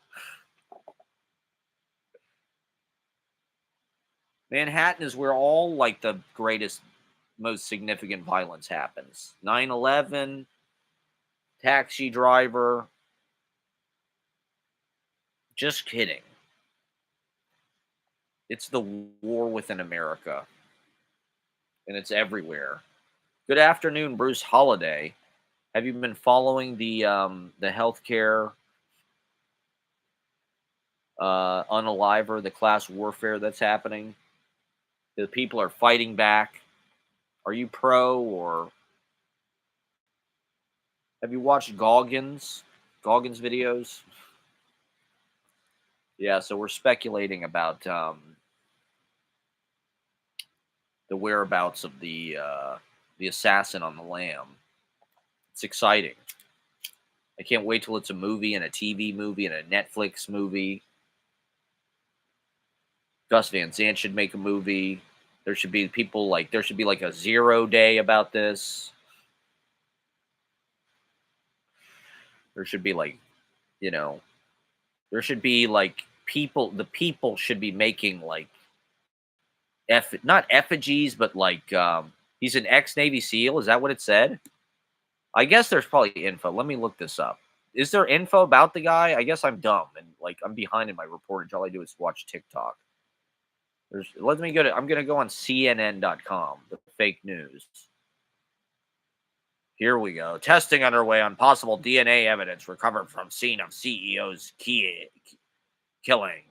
Manhattan is where all like the greatest, most significant violence happens. 9/11, taxi driver. Just kidding. It's the war within America, and it's everywhere. Good afternoon, Bruce Holiday. Have you been following the healthcare unaliver, the class warfare that's happening? The people are fighting back. Are you pro, or have you watched Goggins videos? Yeah, so we're speculating about the whereabouts of the assassin on the lam. It's exciting. I can't wait till it's a movie and a TV movie and a Netflix movie. Gus Van Sant should make a movie. There should be like a 0 day about this. There should be like, you know, there should be like the people should be making like not effigies, but like he's an ex-Navy SEAL. Is that what it said? I guess there's probably info. Let me look this up. Is there info about the guy? I guess I'm dumb and like I'm behind in my reportage. All I do is watch TikTok. I'm gonna go on CNN.com, the fake news. Here we go. Testing underway on possible DNA evidence recovered from scene of CEO's killing.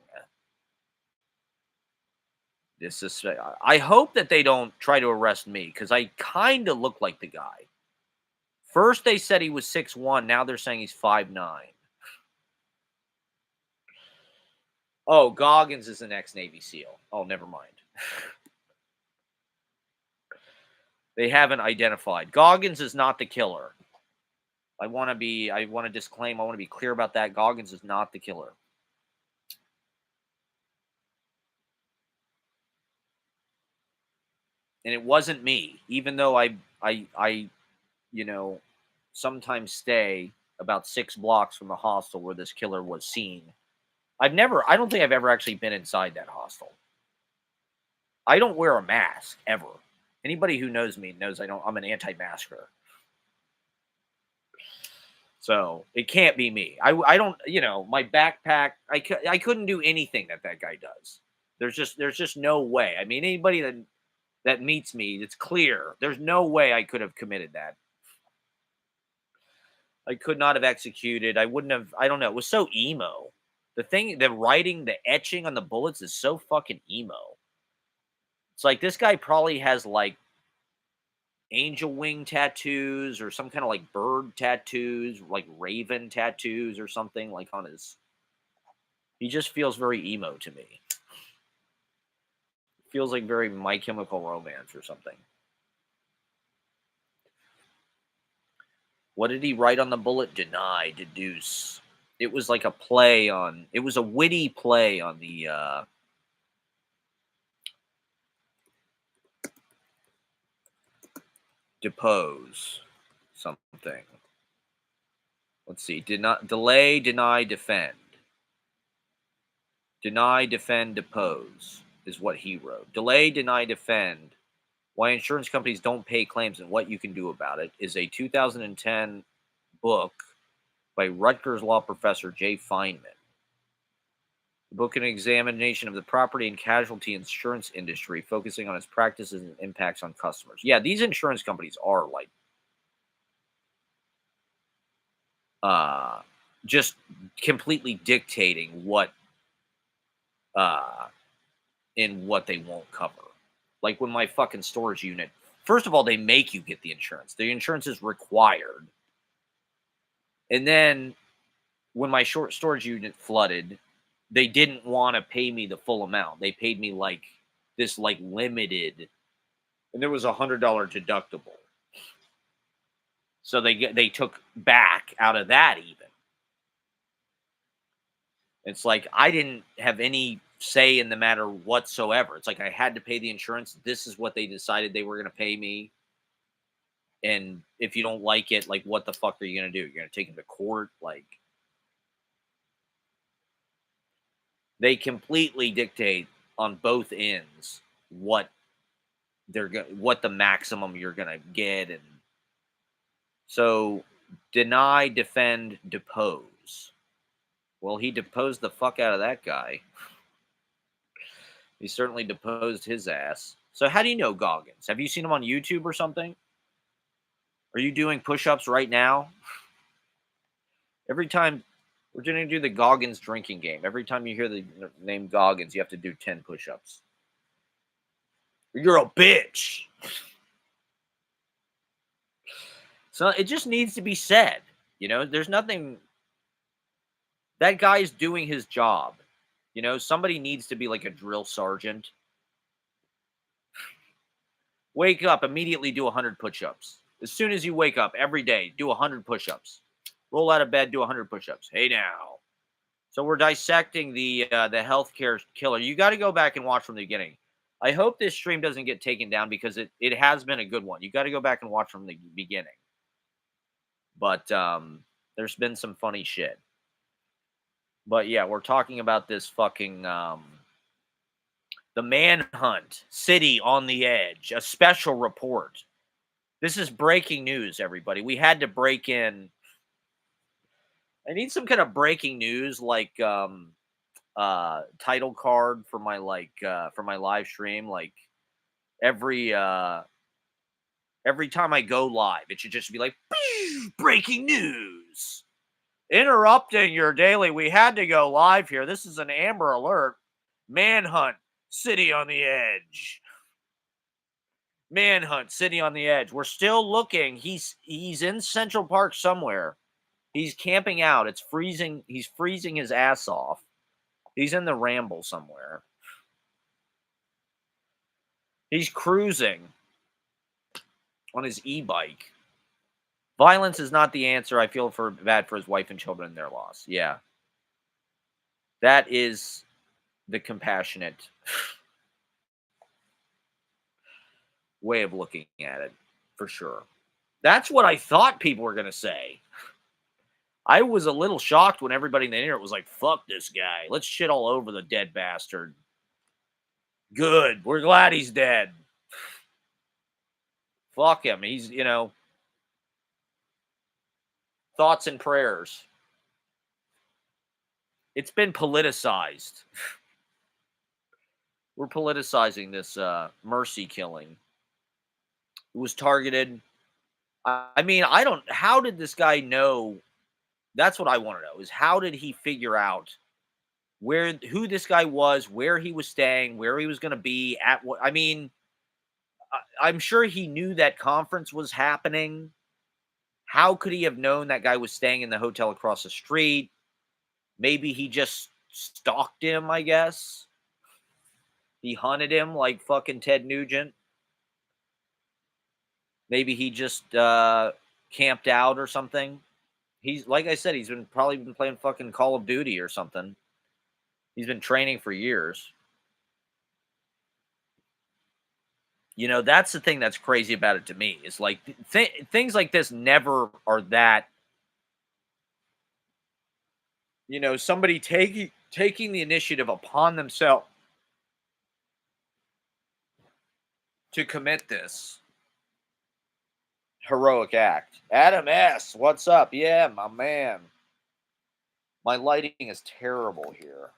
This is. I hope that they don't try to arrest me because I kind of look like the guy. First they said he was 6'1". Now they're saying he's 5'9". Oh, Goggins is an ex-Navy SEAL. Oh, never mind. They haven't identified. Goggins is not the killer. I want to disclaim, I want to be clear about that. Goggins is not the killer. And it wasn't me, even though I sometimes stay about 6 blocks from the hostel where this killer was seen. I don't think I've ever actually been inside that hostel. I don't wear a mask ever. Anybody who knows me knows I'm an anti-masker. So it can't be me. I don't, my backpack, I couldn't do anything that guy does. There's just no way. I mean, anybody that meets me, it's clear. There's no way I could have committed that. I could not have executed. I wouldn't have. I don't know. It was so emo. The writing, the etching on the bullets is so fucking emo. It's like this guy probably has like angel wing tattoos or some kind of like bird tattoos, like raven tattoos or something like on his. He just feels very emo to me. Feels like very My Chemical Romance or something. What did he write on the bullet? Deny, deduce. It was like a play on. It was a witty play on the depose something. Let's see. Did not delay, deny, defend. Deny, defend, depose is what he wrote. Delay, deny, defend. Why insurance companies don't pay claims and what you can do about it is a 2010 book by Rutgers law professor Jay Feynman. The book, an examination of the property and casualty insurance industry, focusing on its practices and impacts on customers. Yeah, these insurance companies are like uh, just completely dictating what uh, in what they won't cover. Like when my fucking storage unit, first of all, they make you get the insurance. The insurance is required. And then when my short storage unit flooded, they didn't want to pay me the full amount. They paid me like this like limited, and there was $100 deductible. So they took back out of that even. It's like I didn't have any say in the matter whatsoever. It's like I had to pay the insurance. This is what they decided they were going to pay me. And if you don't like it, like what the fuck are you going to do? You're going to take them to court? Like they completely dictate on both ends what what the maximum you're going to get. And so deny, defend, depose. Well, he deposed the fuck out of that guy. He certainly deposed his ass. So how do you know Goggins? Have you seen him on YouTube or something? Are you doing push-ups right now? Every time we're going to do the Goggins drinking game. Every time you hear the name Goggins, you have to do 10 push-ups. You're a bitch. So it just needs to be said. You know, there's nothing. That guy's doing his job. You know, somebody needs to be like a drill sergeant. Wake up, immediately do 100 push-ups. As soon as you wake up every day, do 100 push-ups. Roll out of bed, do 100 push-ups. Hey now. So we're dissecting the healthcare killer. You got to go back and watch from the beginning. I hope this stream doesn't get taken down because it has been a good one. You got to go back and watch from the beginning. But there's been some funny shit. But yeah, we're talking about this fucking the manhunt, city on the edge, a special report. This is breaking news, everybody. We had to break in. I need some kind of breaking news, like title card for my for my live stream. Like every every time I go live, it should just be like breaking news. Interrupting your daily. We had to go live here. This is an Amber Alert. Manhunt, city on the edge. Manhunt, city on the edge. We're still looking. He's in Central Park somewhere. He's camping out. It's freezing. He's freezing his ass off. He's in the Ramble somewhere. He's cruising on his e-bike. Violence is not the answer. I feel bad for his wife and children and their loss. Yeah. That is the compassionate way of looking at it, for sure. That's what I thought people were going to say. I was a little shocked when everybody in the internet was like, fuck this guy. Let's shit all over the dead bastard. Good. We're glad he's dead. Fuck him. He's, you know, thoughts and prayers. It's been politicized. We're politicizing this mercy killing. It was targeted. I mean, how did this guy know? That's what I want to know is how did he figure out who this guy was, where he was staying, where he was going to be at what? I mean, I'm sure he knew that conference was happening. How could he have known that guy was staying in the hotel across the street? Maybe he just stalked him, I guess. He hunted him like fucking Ted Nugent. Maybe he just camped out or something. He's like I said, he's been probably been playing fucking Call of Duty or something. He's been training for years. You know, that's the thing that's crazy about it to me is like things like this never are that, somebody taking the initiative upon themselves to commit this heroic act. Adam S, what's up? Yeah, my man. My lighting is terrible here.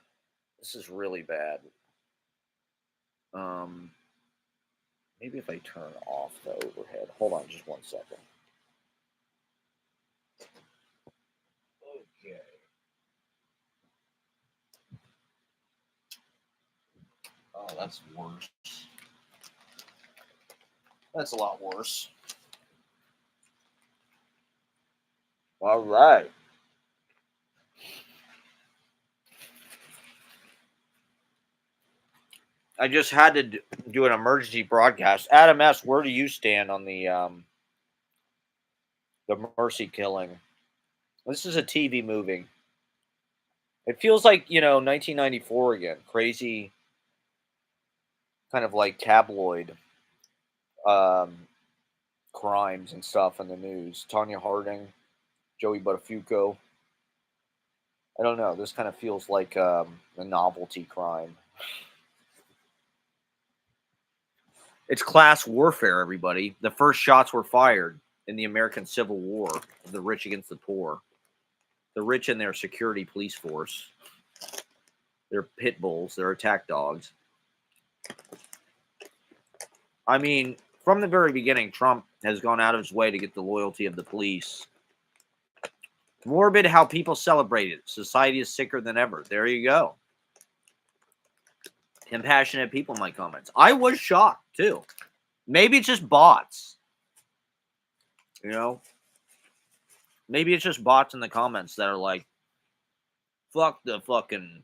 This is really bad. Um, Maybe if I turn off the overhead. Hold on just one second. Okay. Oh, that's worse. That's a lot worse. All right. I just had to do an emergency broadcast. Adam S, where do you stand on the Mercy killing? This is a TV movie. It feels like 1994 again. Crazy, kind of like tabloid um, crimes and stuff in the news. Tanya Harding, Joey Buttafuoco. I don't know. This kind of feels like a novelty crime. It's class warfare, everybody. The first shots were fired in the American Civil War of the rich against the poor. The rich and their security police force. They're pit bulls. They're attack dogs. I mean, from the very beginning, Trump has gone out of his way to get the loyalty of the police. Morbid how people celebrate it. Society is sicker than ever. There you go. Compassionate people in my comments. I was shocked, too. Maybe it's just bots. Maybe it's just bots in the comments that are like, fuck the fucking...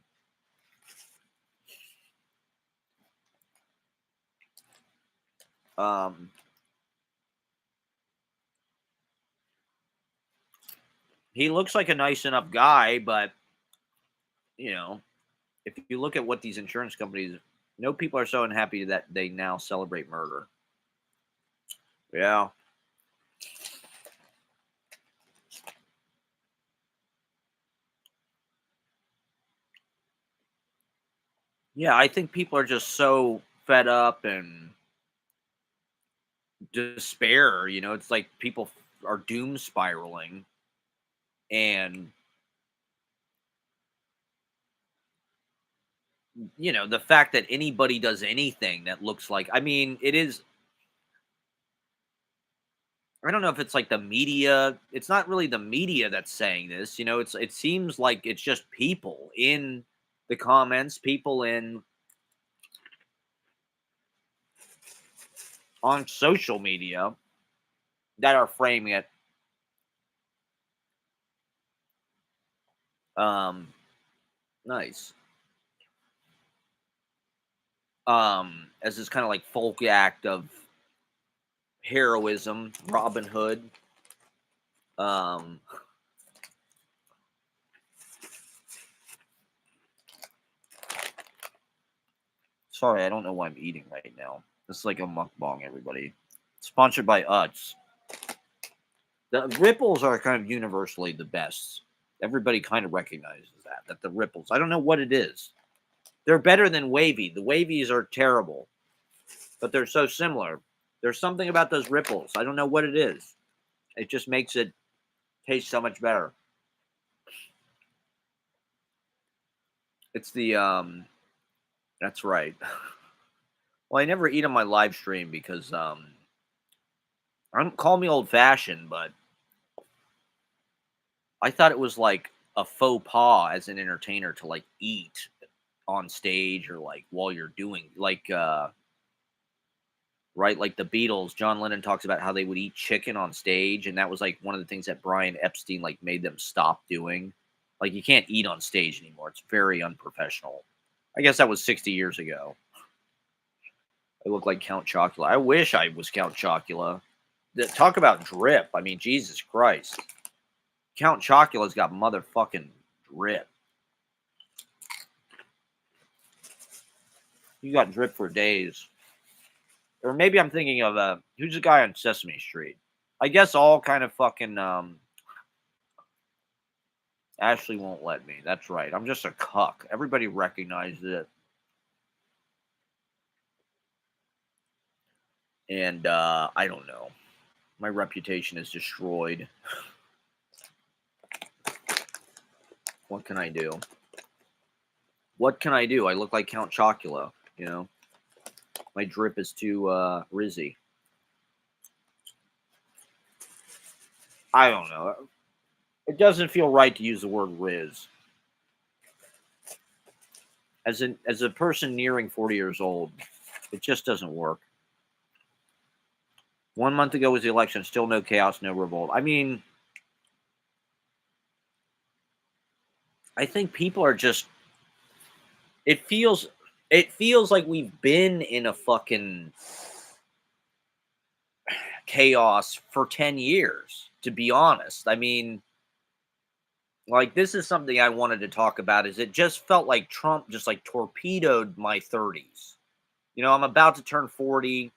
He looks like a nice enough guy, but, if you look at what these insurance companies... No people are so unhappy that they now celebrate murder. Yeah. Yeah, I think people are just so fed up and despair. It's like people are doom spiraling. And, the fact that anybody does anything that looks like... I mean, it is... I don't know if it's like the media. It's not really the media that's saying this. It seems like it's just people in the comments, people on social media that are framing it nice as this kind of like folk act of heroism, Robin Hood. Sorry, I don't know what I'm eating right now. This is like a mukbang, everybody. Sponsored by Utz. The ripples are kind of universally the best. Everybody kind of recognizes that the ripples... I don't know what it is. They're better than wavy. The wavies are terrible, but they're so similar. There's something about those ripples. I don't know what it is. It just makes it taste so much better. It's the that's right. Well, I never eat on my live stream because I don't call me old fashioned, but I thought it was like a faux pas as an entertainer to like eat on stage or like while you're doing like right, like the Beatles. John Lennon talks about how they would eat chicken on stage, and that was like one of the things that Brian Epstein like made them stop doing. Like you can't eat on stage anymore. It's very unprofessional. I guess that was 60 years ago. I look like Count Chocula. I wish I was Count Chocula. Talk about drip. I mean, Jesus Christ. Count Chocula's got motherfucking drip. You got drip for days. Or maybe I'm thinking of who's the guy on Sesame Street? I guess all kind of fucking Ashley won't let me. That's right. I'm just a cuck. Everybody recognizes it. And I don't know. My reputation is destroyed. What can I do? What can I do? I look like Count Chocula, you know. My drip is too rizzy. I don't know. It doesn't feel right to use the word riz. As a person nearing 40 years old, it just doesn't work. 1 month ago was the election. Still no chaos, no revolt. I mean, I think people are just. It feels. It feels like we've been in a fucking chaos for 10 years. To be honest, I mean, like this is something I wanted to talk about. Is it just felt like Trump just like torpedoed my 30s. You know, I'm about to turn 40.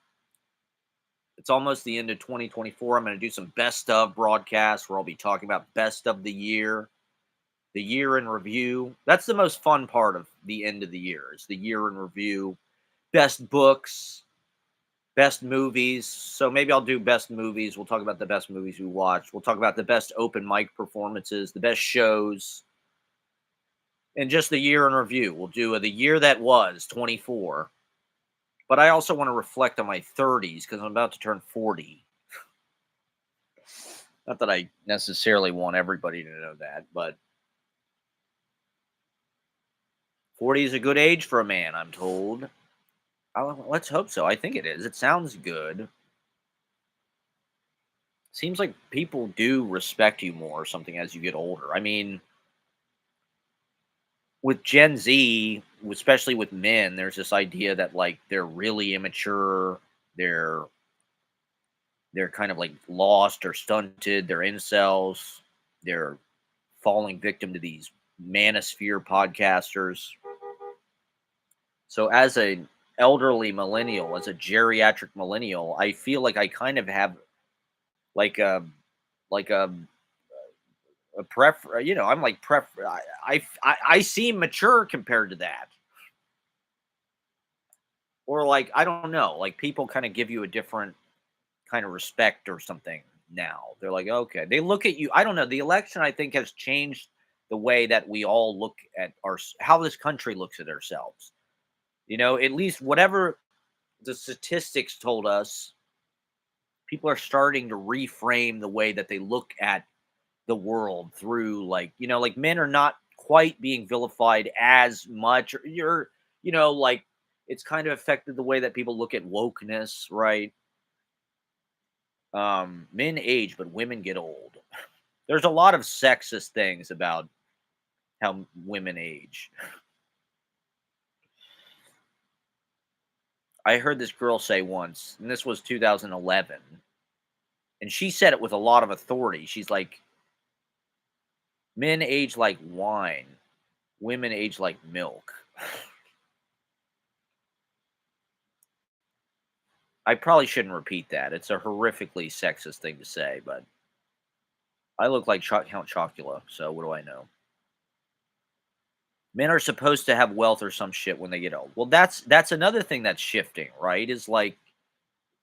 It's almost the end of 2024. I'm going to do some best of broadcasts where I'll be talking about best of the year in review. That's the most fun part of the end of the year. Is the year in review, best books, best movies. So maybe I'll do best movies. We'll talk about the best movies we watched. We'll talk about the best open mic performances, the best shows, and just the year in review. We'll do the year that was 24. But I also want to reflect on my 30s because I'm about to turn 40. Not that I necessarily want everybody to know that, but 40 is a good age for a man, I'm told. Let's hope so. I think it is. It sounds good. Seems like people do respect you more or something as you get older. I mean, with Gen Z, especially with men, there's this idea that like they're really immature, they're they're kind of like lost or stunted, they're incels, they're falling victim to these manosphere podcasters. So as a elderly millennial, as a geriatric millennial, I feel like I kind of have like a like a prefer. You know, I'm like I seem mature compared to that, or like I don't know, like people kind of give you a different kind of respect or something now. They're like, okay, they look at you. I don't know. The election, I think, has changed the way that we all look at how this country looks at ourselves. You know, at least whatever the statistics told us, people are starting to reframe the way that they look at the world through like, you know, like men are not quite being vilified as much. Or you're, you know, like it's kind of affected the way that people look at wokeness, right? Men age, but women get old. There's a lot of sexist things about how women age. I heard this girl say once, and this was 2011, and she said it with a lot of authority. She's like, men age like wine, women age like milk. I probably shouldn't repeat that. It's a horrifically sexist thing to say, but I look like Count Chocula, so what do I know? Men are supposed to have wealth or some shit when they get old. Well, that's another thing that's shifting, right? Is like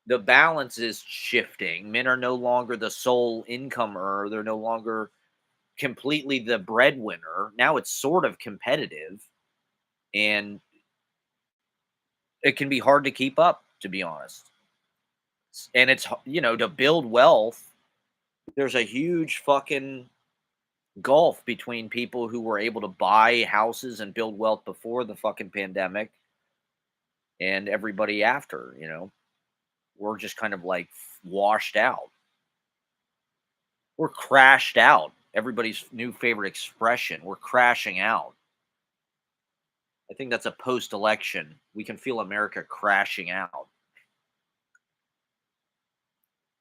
the balance is shifting. Men are no longer the sole income earner. They're no longer completely the breadwinner. Now it's sort of competitive, and it can be hard to keep up, to be honest. And it's, you know, to build wealth, there's a huge fucking gulf between people who were able to buy houses and build wealth before the fucking pandemic and everybody after, you know. We're just kind of like washed out. We're crashed out. Everybody's new favorite expression. We're crashing out. I think that's a post election. We can feel America crashing out.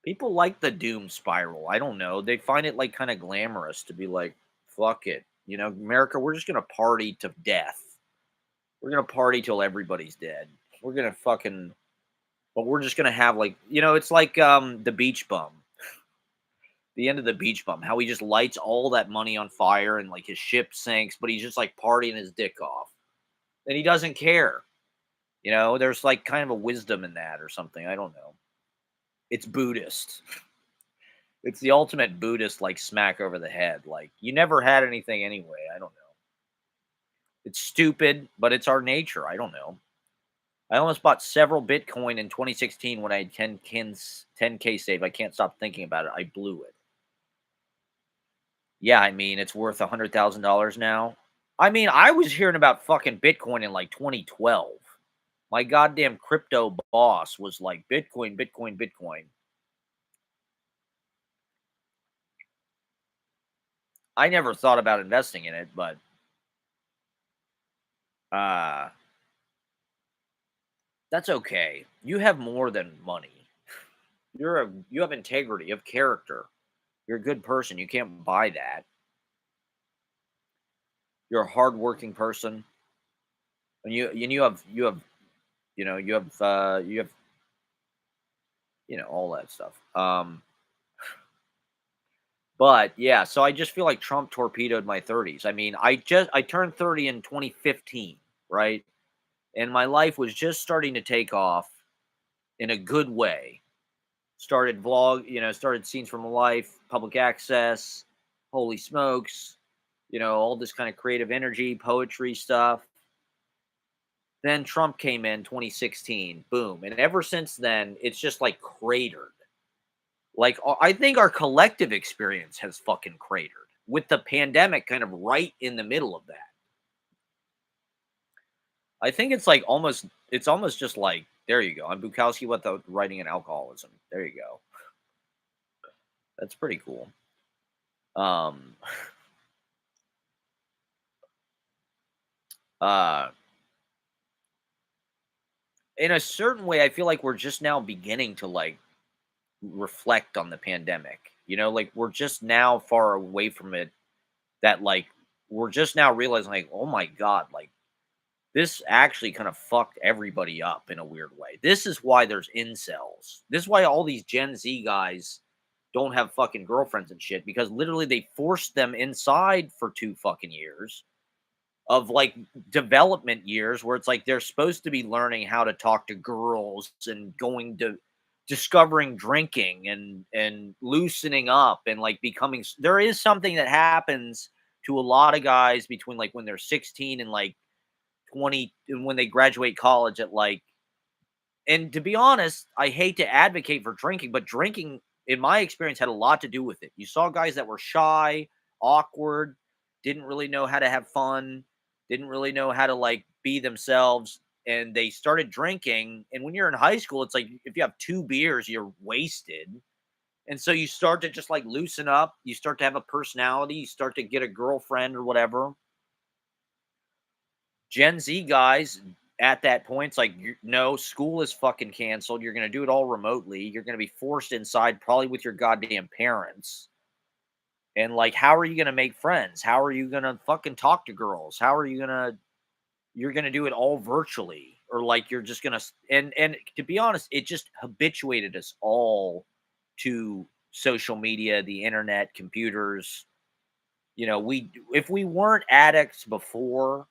People like the doom spiral. I don't know. They find it like kind of glamorous to be like, fuck it. You know, America, we're just gonna party to death. We're gonna party till everybody's dead. We're gonna fucking but we're just gonna have like it's like the beach bum. The end of the beach bum, how he just lights all that money on fire and like his ship sinks, but he's just like partying his dick off. And he doesn't care. There's like kind of a wisdom in that or something. I don't know. It's Buddhist. It's the ultimate Buddhist like smack over the head. Like you never had anything anyway. I don't know. It's stupid, but it's our nature. I don't know. I almost bought several Bitcoin in 2016 when I had 10K saved. I can't stop thinking about it. I blew it. Yeah, I mean, it's worth $100,000 now. I mean, I was hearing about fucking Bitcoin in like 2012. My goddamn crypto boss was like, Bitcoin, Bitcoin, Bitcoin. I never thought about investing in it, but uh that's okay. You have more than money. You have integrity, you have character. You're a good person. You can't buy that. You're a hardworking person, and you have all that stuff. But yeah, so I just feel like Trump torpedoed my 30s. I mean, I turned 30 in 2015, right? And my life was just starting to take off in a good way. Started scenes from life, public access, holy smokes, all this kind of creative energy, poetry stuff. Then Trump came in 2016, boom. And ever since then, it's just like cratered. Like, I think our collective experience has fucking cratered with the pandemic kind of right in the middle of that. I think it's almost just like, there you go. I'm Bukowski without writing in alcoholism. There you go. That's pretty cool. Um, uh, in a certain way, I feel like we're just now beginning to like reflect on the pandemic. Like we're just now far away from it that like we're just now realizing like, oh my god, like this actually kind of fucked everybody up in a weird way. This is why there's incels. This is why all these Gen Z guys don't have fucking girlfriends and shit because literally they forced them inside for 2 fucking years of like development years where it's like they're supposed to be learning how to talk to girls and going to discovering drinking and loosening up and like becoming there is something that happens to a lot of guys between like when they're 16 and like 20 and when they graduate college at like and to be honest, I hate to advocate for drinking, but drinking in my experience had a lot to do with it. You saw guys that were shy, awkward, didn't really know how to have fun, didn't really know how to like be themselves and they started drinking and when you're in high school it's like if you have 2 beers you're wasted. And so you start to just like loosen up, you start to have a personality, you start to get a girlfriend or whatever. Gen Z guys at that point, it's like, no, school is fucking canceled. You're going to do it all remotely. You're going to be forced inside, probably with your goddamn parents. And like, how are you going to make friends? How are you going to fucking talk to girls? You're going to do it all virtually or like you're just going to, and to be honest, it just habituated us all to social media, the internet, computers. If we weren't addicts before,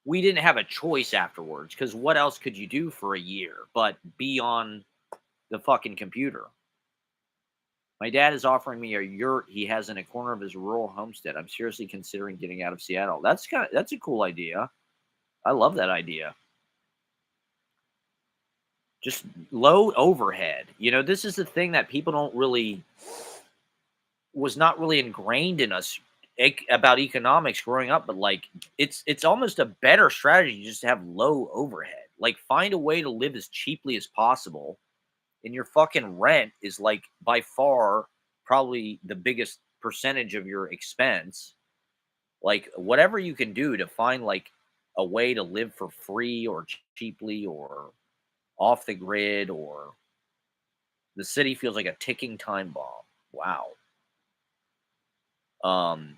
we didn't have a choice afterwards because what else could you do for a year but be on the fucking computer? My dad is offering me a yurt he has in a corner of his rural homestead. I'm seriously considering getting out of Seattle. That's a cool idea. I love that idea. Just low overhead. This is the thing that people don't really was not really ingrained in us about economics growing up, but like it's almost a better strategy just to have low overhead. Like find a way to live as cheaply as possible, and your fucking rent is like by far probably the biggest percentage of your expense. Like whatever you can do to find like a way to live for free or cheaply or off the grid, or the city feels like a ticking time bomb. Wow. Um,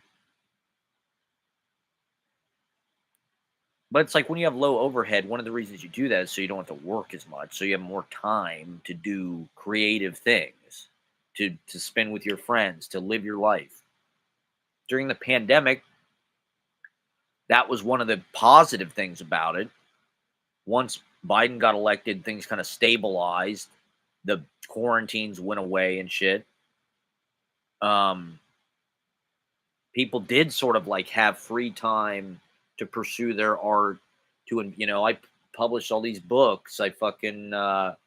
but it's like when you have low overhead, one of the reasons you do that is so you don't have to work as much, so you have more time to do creative things, to spend with your friends, to live your life. During the pandemic, that was one of the positive things about it. Once Biden got elected, things kind of stabilized. The quarantines went away and shit. Um, People did sort of like have free time to pursue their art. I published all these books. I fucking got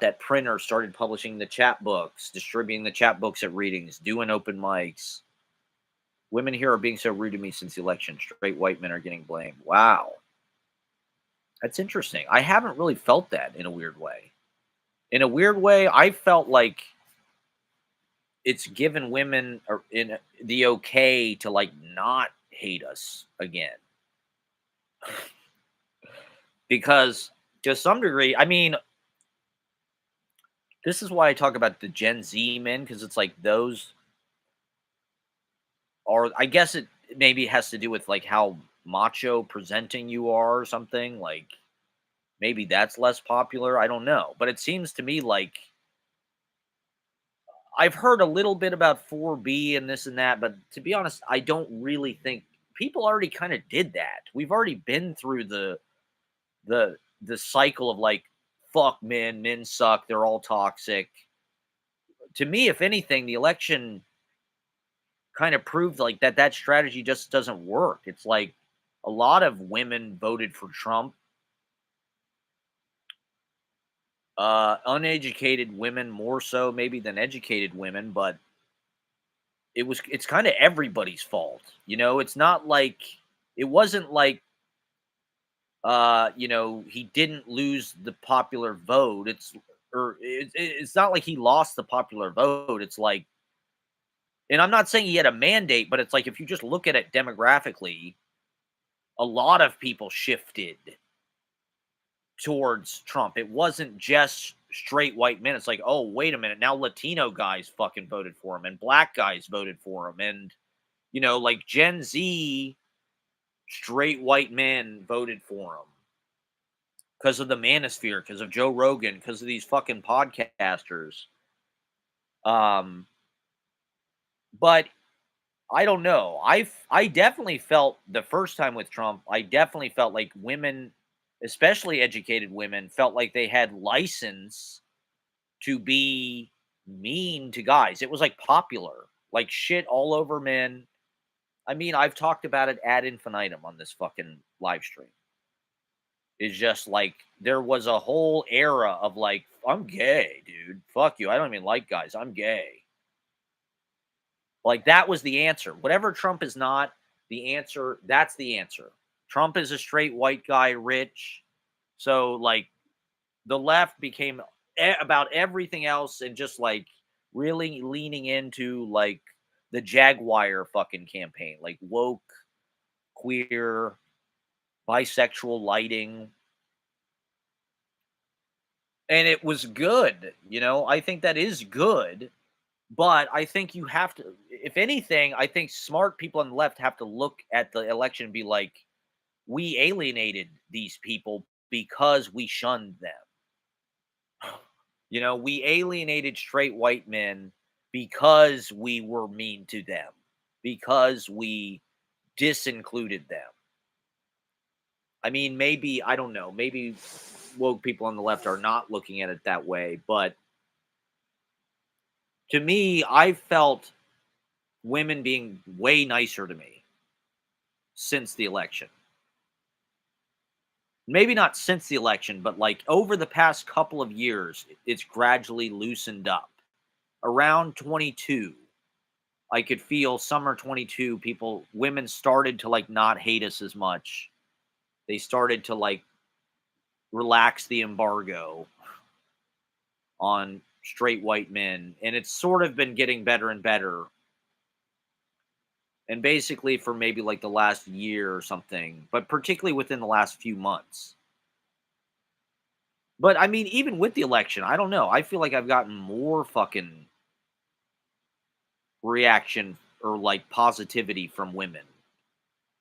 that printer, started publishing the chapbooks, distributing the chapbooks at readings, doing open mics. Women here are being so rude to me since the election. Straight white men are getting blamed. Wow. That's interesting. I haven't really felt that in a weird way. In a weird way, I felt like it's given women in the okay to like not hate us again. Because to some degree, I mean, this is why I talk about the Gen Z men, because it's like those are, I guess it maybe has to do with like how macho presenting you are or something. Like maybe that's less popular. I don't know. But it seems to me like I've heard a little bit about 4B and this and that, but to be honest, I don't really think people already kind of did that. We've already been through the cycle of like fuck men, men suck, they're all toxic. To me, if anything, the election kind of proved like that strategy just doesn't work. It's like a lot of women voted for Trump. Uneducated women more so maybe than educated women, but it's kind of everybody's fault. It's not like it wasn't like he didn't lose the popular vote. It's not like he lost the popular vote. It's like, and I'm not saying he had a mandate, but it's like if you just look at it demographically, a lot of people shifted towards Trump. It wasn't just straight white men. It's like, oh, wait a minute, now Latino guys fucking voted for him, and black guys voted for him, and like Gen Z straight white men voted for him because of the manosphere, because of Joe Rogan, because of these fucking podcasters. Um, but I don't know. I definitely felt the first time with Trump, I definitely felt like women, especially educated women, felt like they had license to be mean to guys. It was like popular, like shit all over men. I mean, I've talked about it ad infinitum on this fucking live stream. It's just like there was a whole era of like, I'm gay, dude. Fuck you. I don't even like guys. I'm gay. Like that was the answer. Whatever Trump is not, the answer, that's the answer. Trump is a straight white guy, rich. So like the left became about everything else and just like really leaning into like the Jaguar fucking campaign, like woke, queer, bisexual lighting. And it was good. I think that is good. But I think you have to, if anything, I think smart people on the left have to look at the election and be like, we alienated these people because we shunned them. We alienated straight white men because we were mean to them, because we disincluded them. I mean, maybe, I don't know, maybe woke people on the left are not looking at it that way. But to me, I felt women being way nicer to me since the election. Maybe not since the election, but like over the past couple of years, it's gradually loosened up. Around 22, I could feel summer 22, women started to like not hate us as much. They started to like relax the embargo on straight white men. And it's sort of been getting better and better. And basically for maybe like the last year or something, but particularly within the last few months. But I mean, even with the election, I don't know. I feel like I've gotten more fucking reaction or like positivity from women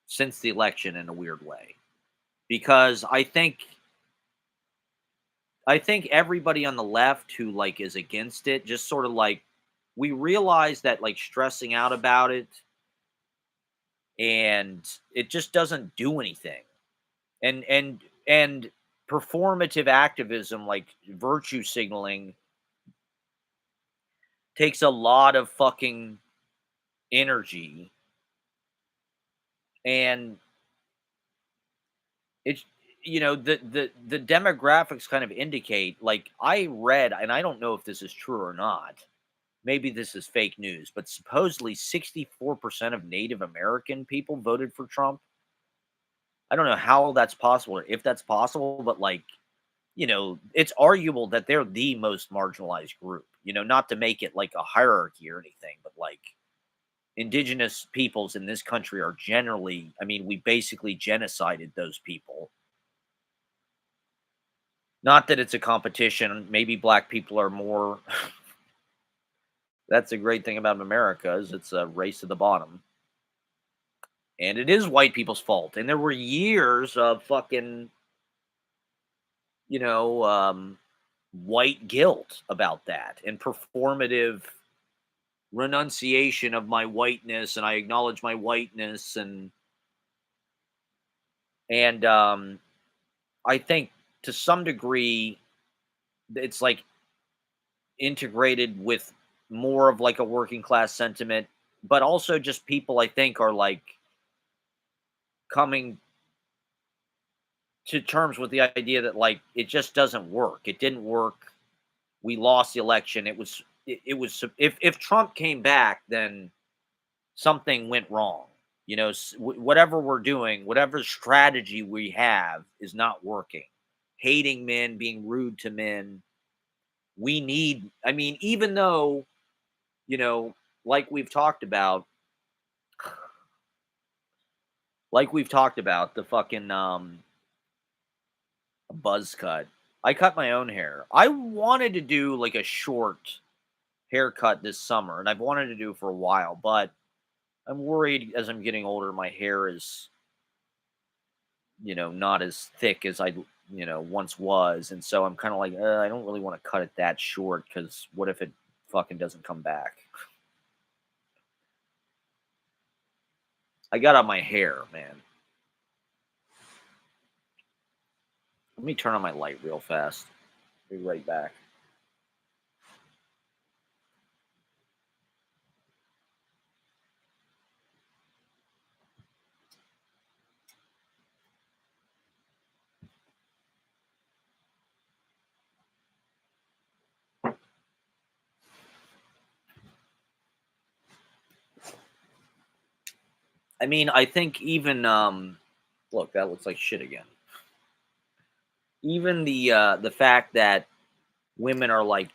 since the election in a weird way. Because I think everybody on the left who like is against it just sort of like we realize that like stressing out about it and it just doesn't do anything. And performative activism like virtue signaling takes a lot of fucking energy and it's the demographics kind of indicate like I read and I don't know if this is true or not. Maybe this is fake news, but supposedly 64% of Native American people voted for Trump. I don't know how that's possible or if that's possible, but like, it's arguable that they're the most marginalized group, not to make it like a hierarchy or anything, but like indigenous peoples in this country are generally, I mean, we basically genocided those people. Not that it's a competition. Maybe black people are more. That's a great thing about America is it's a race to the bottom. And it is white people's fault. And there were years of fucking, you know, um, white guilt about that and performative renunciation of my whiteness and I acknowledge my whiteness and I think to some degree it's like integrated with more of like a working class sentiment, but also just people I think are like coming to terms with the idea that like it just doesn't work. It didn't work. We lost the election. It was if Trump came back, then something went wrong. Whatever we're doing, whatever strategy we have is not working. Hating men, being rude to men. We need. I mean, even though you know, like we've talked about, the fucking buzz cut. I cut my own hair. I wanted to do like a short haircut this summer, and I've wanted to do for a while, but I'm worried as I'm getting older, my hair is, not as thick as I once was. And so I'm kind of like, I don't really want to cut it that short because what if it fucking doesn't come back? I got on my hair, man. Let me turn on my light real fast. Be right back. I mean, I think even look, that looks like shit again. Even the fact that women are like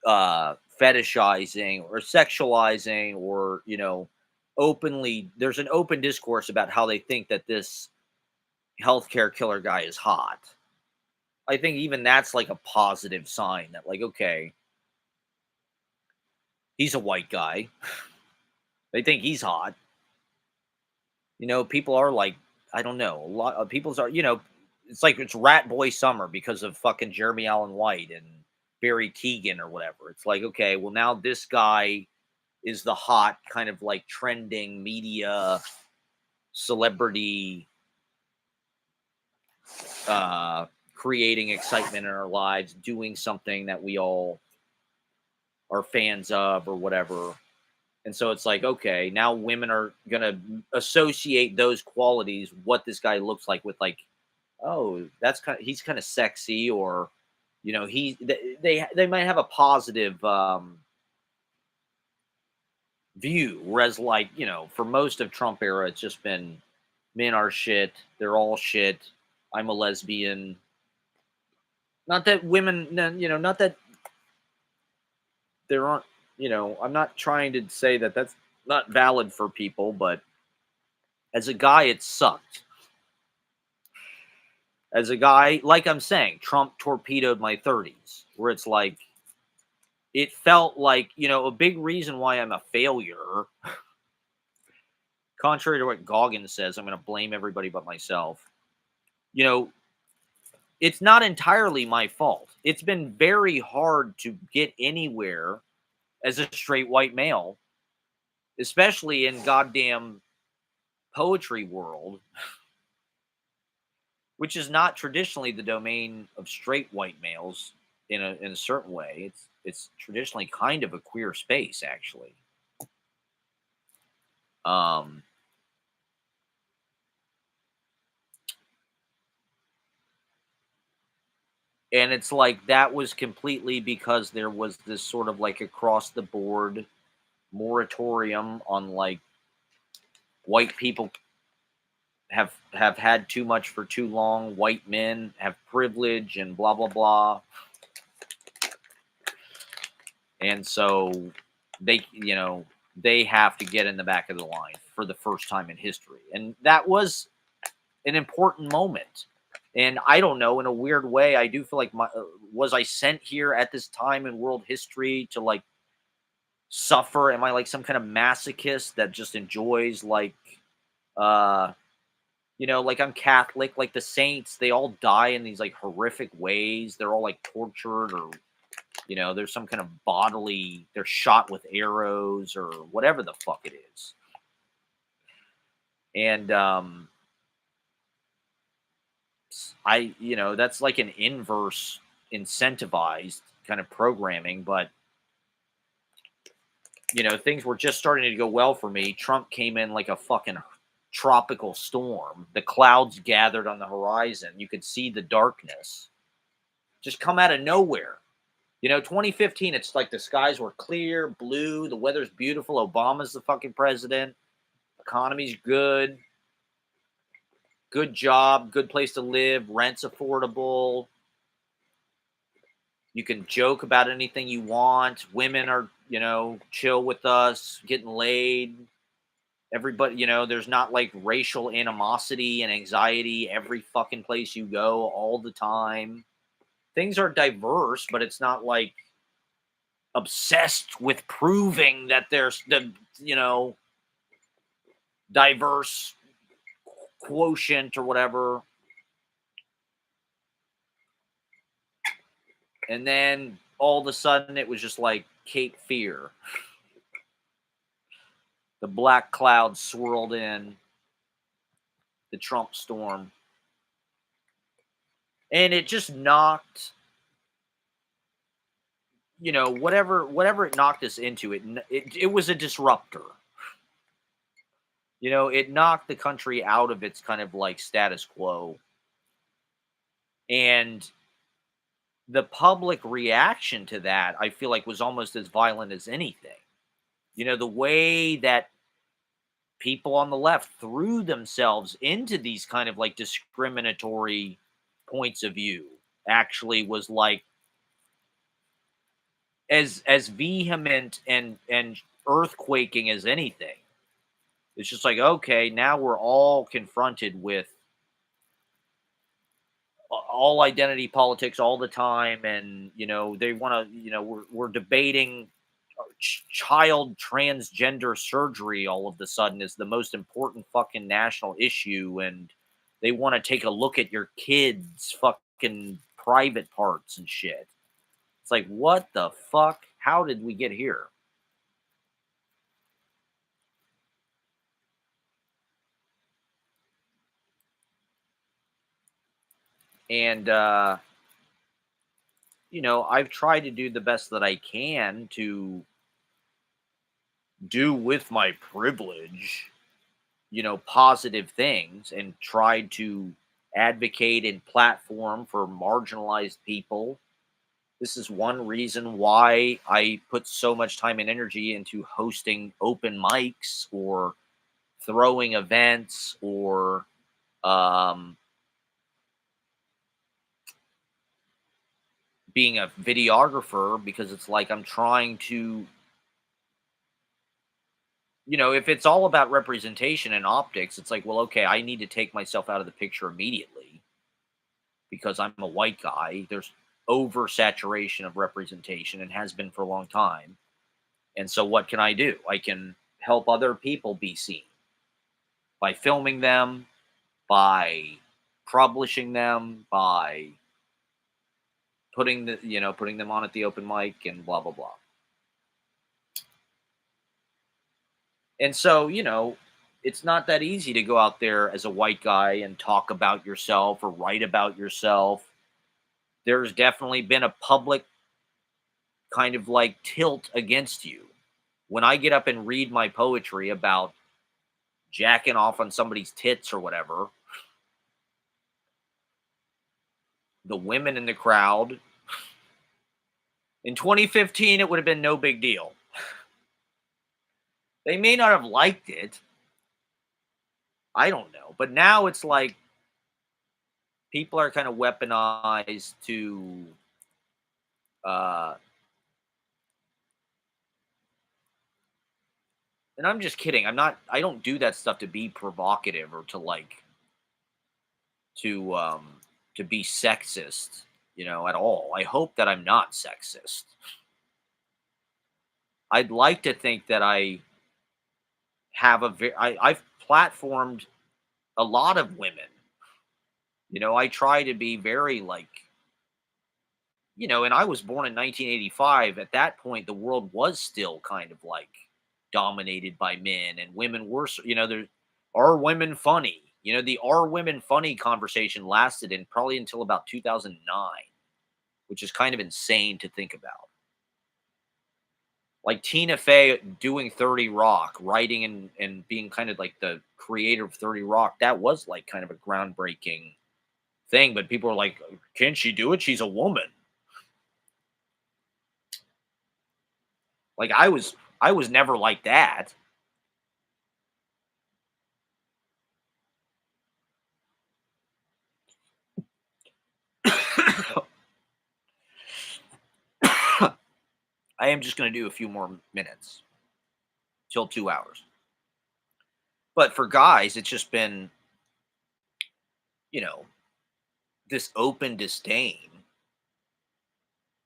fetishizing or sexualizing or openly there's an open discourse about how they think that this healthcare killer guy is hot. I think even that's like a positive sign that like okay, he's a white guy. They think he's hot. People are like I don't know, a lot of people's are, it's like it's rat boy summer because of fucking Jeremy Allen White and Barry Keegan or whatever. It's like okay, well now this guy is the hot kind of like trending media celebrity uh creating excitement in our lives, doing something that we all are fans of or whatever. And so it's like, okay, now women are gonna associate those qualities, what this guy looks like, with like, oh, he's kind of sexy, or they might have a positive view. Whereas, like, for most of Trump era, it's just been men are shit, they're all shit. I'm a lesbian. Not that women, not that there aren't, I'm not trying to say that that's not valid for people, but as a guy, it sucked. As a guy, like I'm saying, Trump torpedoed my 30s, where it's like, it felt like, a big reason why I'm a failure, contrary to what Goggins says, I'm going to blame everybody but myself. You know, it's not entirely my fault. It's been very hard to get anywhere as a straight white male, especially in goddamn poetry world, which is not traditionally the domain of straight white males in a certain way. It's traditionally kind of a queer space, actually. Um, and it's like that was completely because there was this sort of like across the board moratorium on like white people have had too much for too long, white men have privilege and blah blah blah. And so they have to get in the back of the line for the first time in history. And that was an important moment. And I don't know, in a weird way, I do feel like was I sent here at this time in world history to like suffer? Am I like some kind of masochist that just enjoys like uh like I'm Catholic, like the saints, they all die in these like horrific ways. They're all like tortured, or there's some kind of bodily, they're shot with arrows or whatever the fuck it is. And that's like an inverse incentivized kind of programming, but things were just starting to go well for me. Trump came in like a fucking tropical storm. The clouds gathered on the horizon. You could see the darkness just come out of nowhere. 2015, it's like the skies were clear, blue, the weather's beautiful. Obama's the fucking president. Economy's good. Good job, good place to live, rent's affordable. You can joke about anything you want. Women are, chill with us, getting laid. Everybody, there's not like racial animosity and anxiety every fucking place you go all the time. Things are diverse, but it's not like obsessed with proving that there's the, diverse quotient or whatever. And then all of a sudden it was just like Cape Fear. The black clouds swirled in, the Trump storm. And it just knocked, whatever it knocked us into, it was a disruptor. It knocked the country out of its kind of like status quo. And the public reaction to that, I feel like, was almost as violent as anything. The way that people on the left threw themselves into these kind of like discriminatory points of view actually was like as vehement and earthquaking as anything. It's just like, okay, now we're all confronted with all identity politics all the time, and they want to, we're debating child transgender surgery all of the sudden is the most important fucking national issue, and they want to take a look at your kids fucking private parts and shit. It's like, what the fuck? How did we get here? And I've tried to do the best that I can to do with my privilege, positive things, and tried to advocate and platform for marginalized people. This is one reason why I put so much time and energy into hosting open mics or throwing events or um, being a videographer, because it's like I'm trying to, if it's all about representation and optics, it's like, well, okay, I need to take myself out of the picture immediately. because I'm a white guy. There's oversaturation of representation and has been for a long time. And so what can I do? I can help other people be seen by filming them, by publishing them, by putting them on at the open mic and blah blah blah. And so, it's not that easy to go out there as a white guy and talk about yourself or write about yourself. There's definitely been a public kind of like tilt against you. When I get up and read my poetry about jacking off on somebody's tits or whatever, the women in the crowd in 2015, it would have been no big deal. They may not have liked it. I don't know. But now it's like people are kind of weaponized to uh and I'm just kidding. I don't do that stuff to be provocative or to um to be sexist, at all. I hope that I'm not sexist. I'd like to think that I've platformed a lot of women. I try to be very and I was born in 1985. At that point, the world was still kind of like dominated by men, and women were, there are women funny. The are women funny conversation lasted in probably until about 2009, which is kind of insane to think about. Like Tina Fey doing 30 Rock, writing and being kind of like the creator of 30 Rock, that was like kind of a groundbreaking thing. But people are like, can she do it? She's a woman. Like I was never like that. I am just going to do a few more minutes till 2 hours. But for guys, it's just been, you know, this open disdain.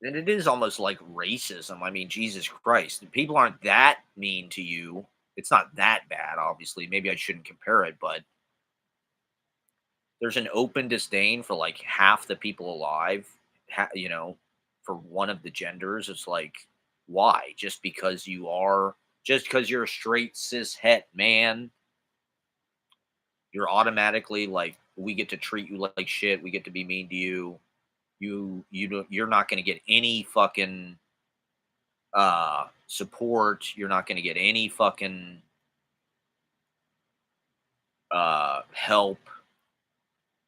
And it is almost like racism. I mean, Jesus Christ. People aren't that mean to you. It's not that bad, obviously. Maybe I shouldn't compare it, but there's an open disdain for like half the people alive, for one of the genders. It's like, why? Just because you're a straight cis het man, you're automatically like, we get to treat you like shit. We get to be mean to you. You're not going to get any fucking support. You're not going to get any fucking help.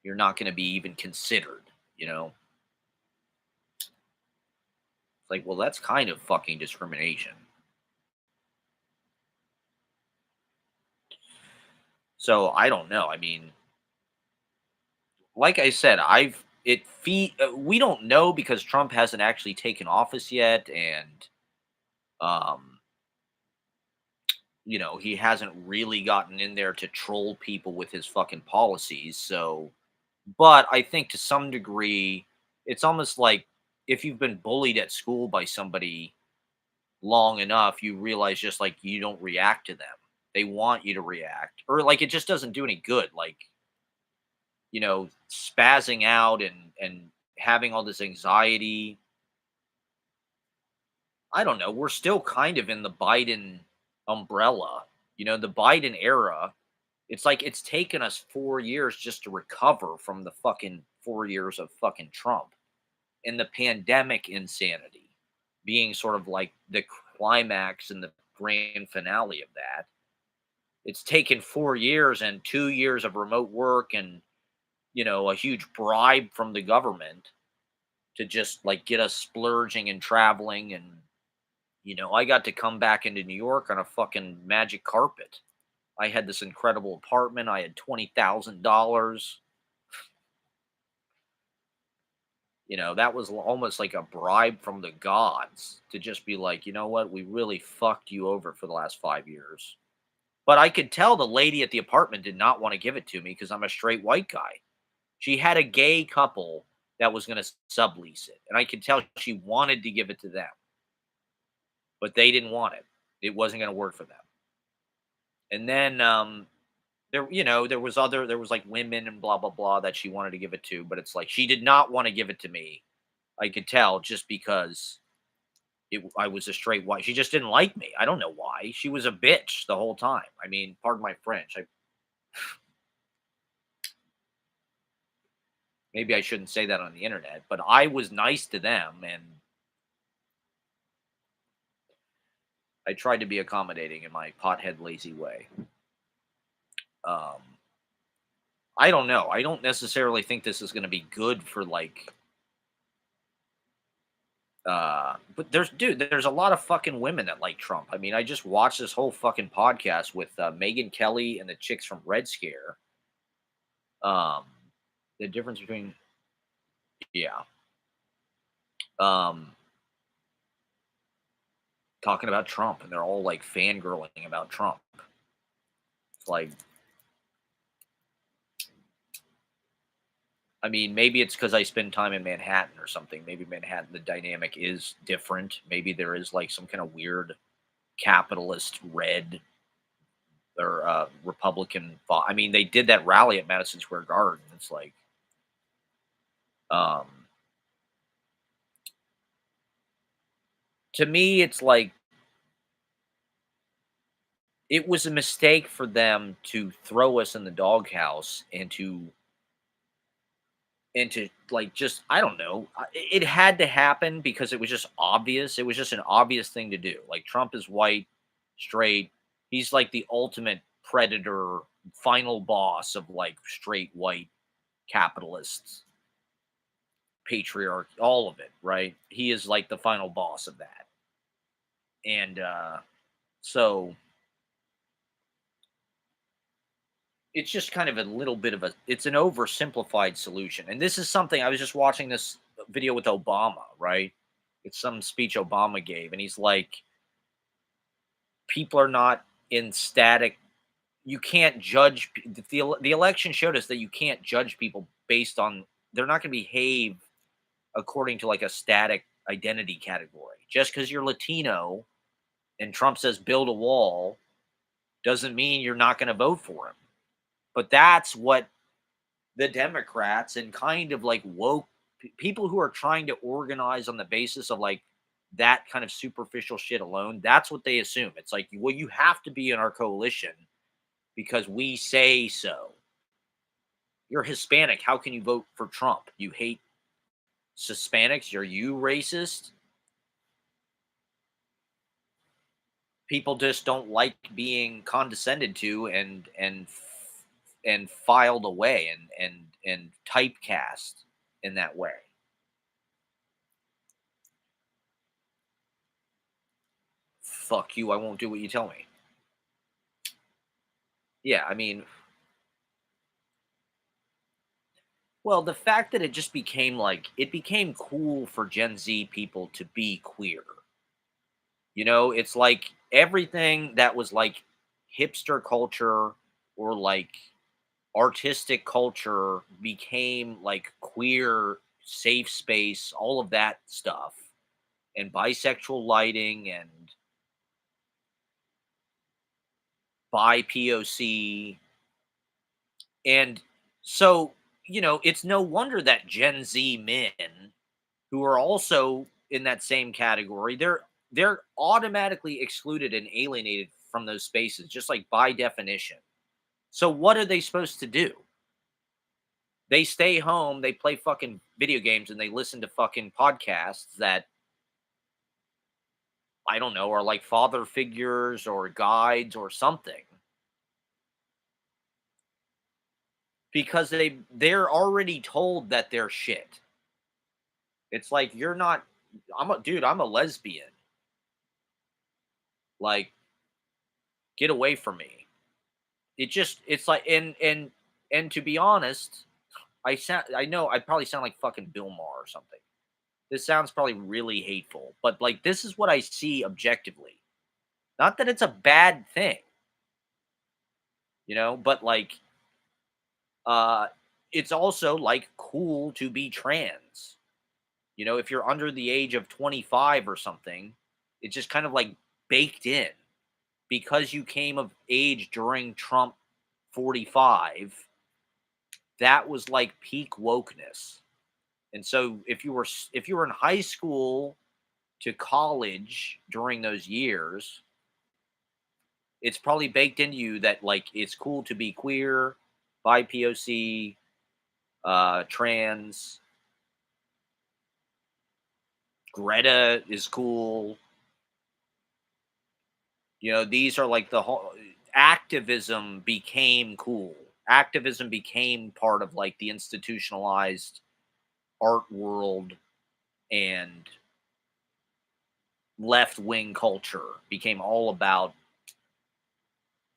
You're not going to be even considered. It's like, well, that's kind of fucking discrimination. So I don't know. I mean, like I said, we don't know because Trump hasn't actually taken office yet, and um, he hasn't really gotten in there to troll people with his fucking policies. So, but I think to some degree, it's almost like if you've been bullied at school by somebody long enough, you realize just like you don't react to them. They want you to react, or like it just doesn't do any good. Like, spazzing out and having all this anxiety. I don't know. We're still kind of in the Biden umbrella. The Biden era, it's like it's taken us 4 years just to recover from the fucking 4 years of fucking Trump and the pandemic insanity being sort of like the climax and the grand finale of that. It's taken 4 years and 2 years of remote work and, a huge bribe from the government to just like get us splurging and traveling. And, I got to come back into New York on a fucking magic carpet. I had this incredible apartment. I had $20,000. That was almost like a bribe from the gods to just be like, you know what? We really fucked you over for the last 5 years. But I could tell the lady at the apartment did not want to give it to me because I'm a straight white guy. She had a gay couple that was going to sublease it. And I could tell she wanted to give it to them, but they didn't want it. It wasn't going to work for them. And then there was like women and blah blah blah that she wanted to give it to, but it's like she did not want to give it to me. I could tell just because I was a straight white. She just didn't like me. I don't know why. She was a bitch the whole time. I mean, pardon my French. Maybe I shouldn't say that on the internet, but I was nice to them and I tried to be accommodating in my pothead lazy way. Um, I don't know. I don't necessarily think this is going to be good for like but there's a lot of fucking women that like Trump. I mean, I just watched this whole fucking podcast with Megan Kelly and the chicks from Red Scare. Um the difference between yeah. Um Talking about Trump and they're all like fangirling about Trump. It's like I mean, maybe it's because I spend time in Manhattan or something. Maybe Manhattan, the dynamic is different. Maybe there is like some kind of weird capitalist red or Republican. I mean, they did that rally at Madison Square Garden. It's like, um, to me, it's like it was a mistake for them to throw us in the doghouse and to like just I don't know. It had to happen because it was just obvious. It was just an obvious thing to do. Like Trump is white, straight. He's like the ultimate predator, final boss of like straight white capitalists, patriarch, all of it, right? He is like the final boss of that. And so it's just kind of a little bit of it's an oversimplified solution. And this is something I was just watching this video with Obama, right? It's some speech Obama gave, and he's like, people are not in static. You can't judge. The election showed us that you can't judge people based on they're not going to behave according to like a static identity category. Just because you're Latino and Trump says build a wall doesn't mean you're not going to vote for him. But that's what the Democrats and kind of like woke people who are trying to organize on the basis of like that kind of superficial shit alone, that's what they assume. It's like, well, you have to be in our coalition because we say so. You're Hispanic. How can you vote for Trump? You hate Hispanics? Are you racist? People just don't like being condescended to and filed away and typecast in that way. Fuck you, I won't do what you tell me. Yeah, I mean, well, the fact that it just became like it became cool for Gen Z people to be queer. It's like everything that was like hipster culture or like artistic culture became like queer safe space, all of that stuff, and bisexual lighting and bi POC. And so, it's no wonder that Gen Z men who are also in that same category, they're automatically excluded and alienated from those spaces, just like by definition. So what are they supposed to do? They stay home, they play fucking video games, and they listen to fucking podcasts that I don't know are like father figures or guides or something because they're already told that they're shit. It's like you're not. I'm a lesbian. Like, get away from me. It's like and to be honest, I know I probably sound like fucking Bill Maher or something. This sounds probably really hateful, but like this is what I see objectively. Not that it's a bad thing, but like uh it's also like cool to be trans. You know, if you're under the age of 25 or something, it's just kind of like baked in because you came of age during Trump 45. That was like peak wokeness. And so if you were in high school to college during those years, it's probably baked into you that like it's cool to be queer, BIPOC, trans, Greta is cool. You know, these are like the whole activism became cool. Activism became part of like the institutionalized art world, and left wing culture became all about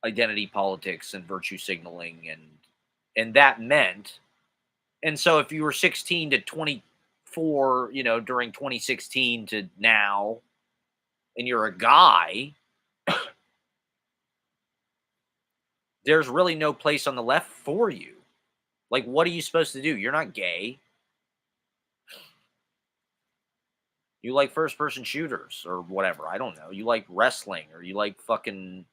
identity politics and virtue signaling, and that meant, and so if you were 16 to 24, you know, during 2016 to now, and you're a guy, there's really no place on the left for you. Like, what are you supposed to do? You're not gay. You like first person shooters or whatever. I don't know. You like wrestling, or you like fucking,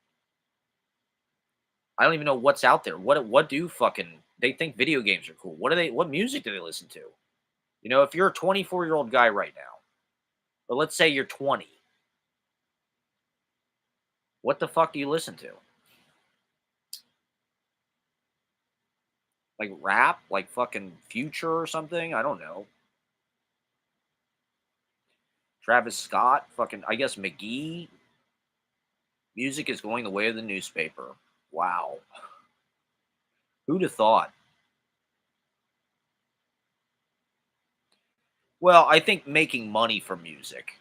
I don't even know what's out there. What do fucking they think video games are cool? What music do they listen to? You know, if you're a 24-year-old guy right now, but let's say you're 20, what the fuck do you listen to? Like rap, like fucking Future or something? I don't know. Travis Scott, fucking I guess McGee. Music is going the way of the newspaper. Wow. Who'd have thought? Well, I think making money from music.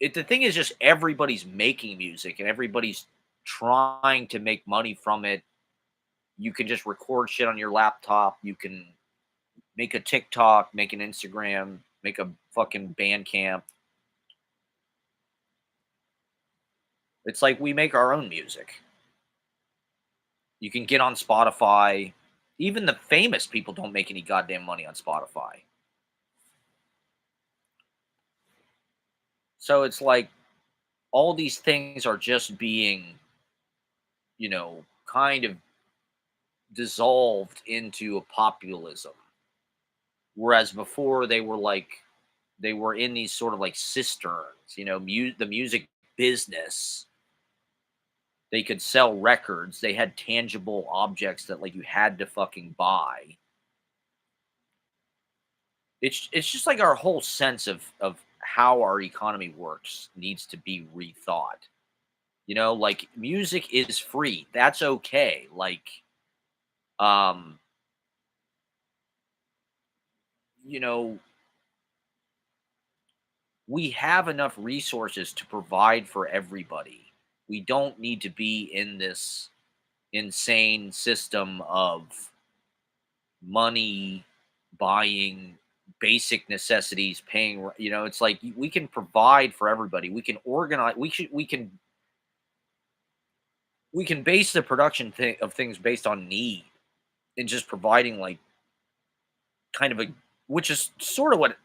The thing is just everybody's making music and everybody's trying to make money from it. You can just record shit on your laptop. You can make a TikTok, make an Instagram, make a fucking Bandcamp. It's like we make our own music. You can get on Spotify. Even the famous people don't make any goddamn money on Spotify. So it's like all these things are just being, kind of dissolved into a populism. Whereas before they were in these sort of like cisterns, the music business. They could sell records. They had tangible objects that like you had to fucking buy. It's just like our whole sense of how our economy works needs to be rethought. Like music is free. That's okay. Like, um, you know, we have enough resources to provide for everybody. We don't need to be in this insane system of money buying basic necessities, paying, it's like we can provide for everybody. We can organize, we can base the production of things based on need, and just providing like kind of a, which is sort of what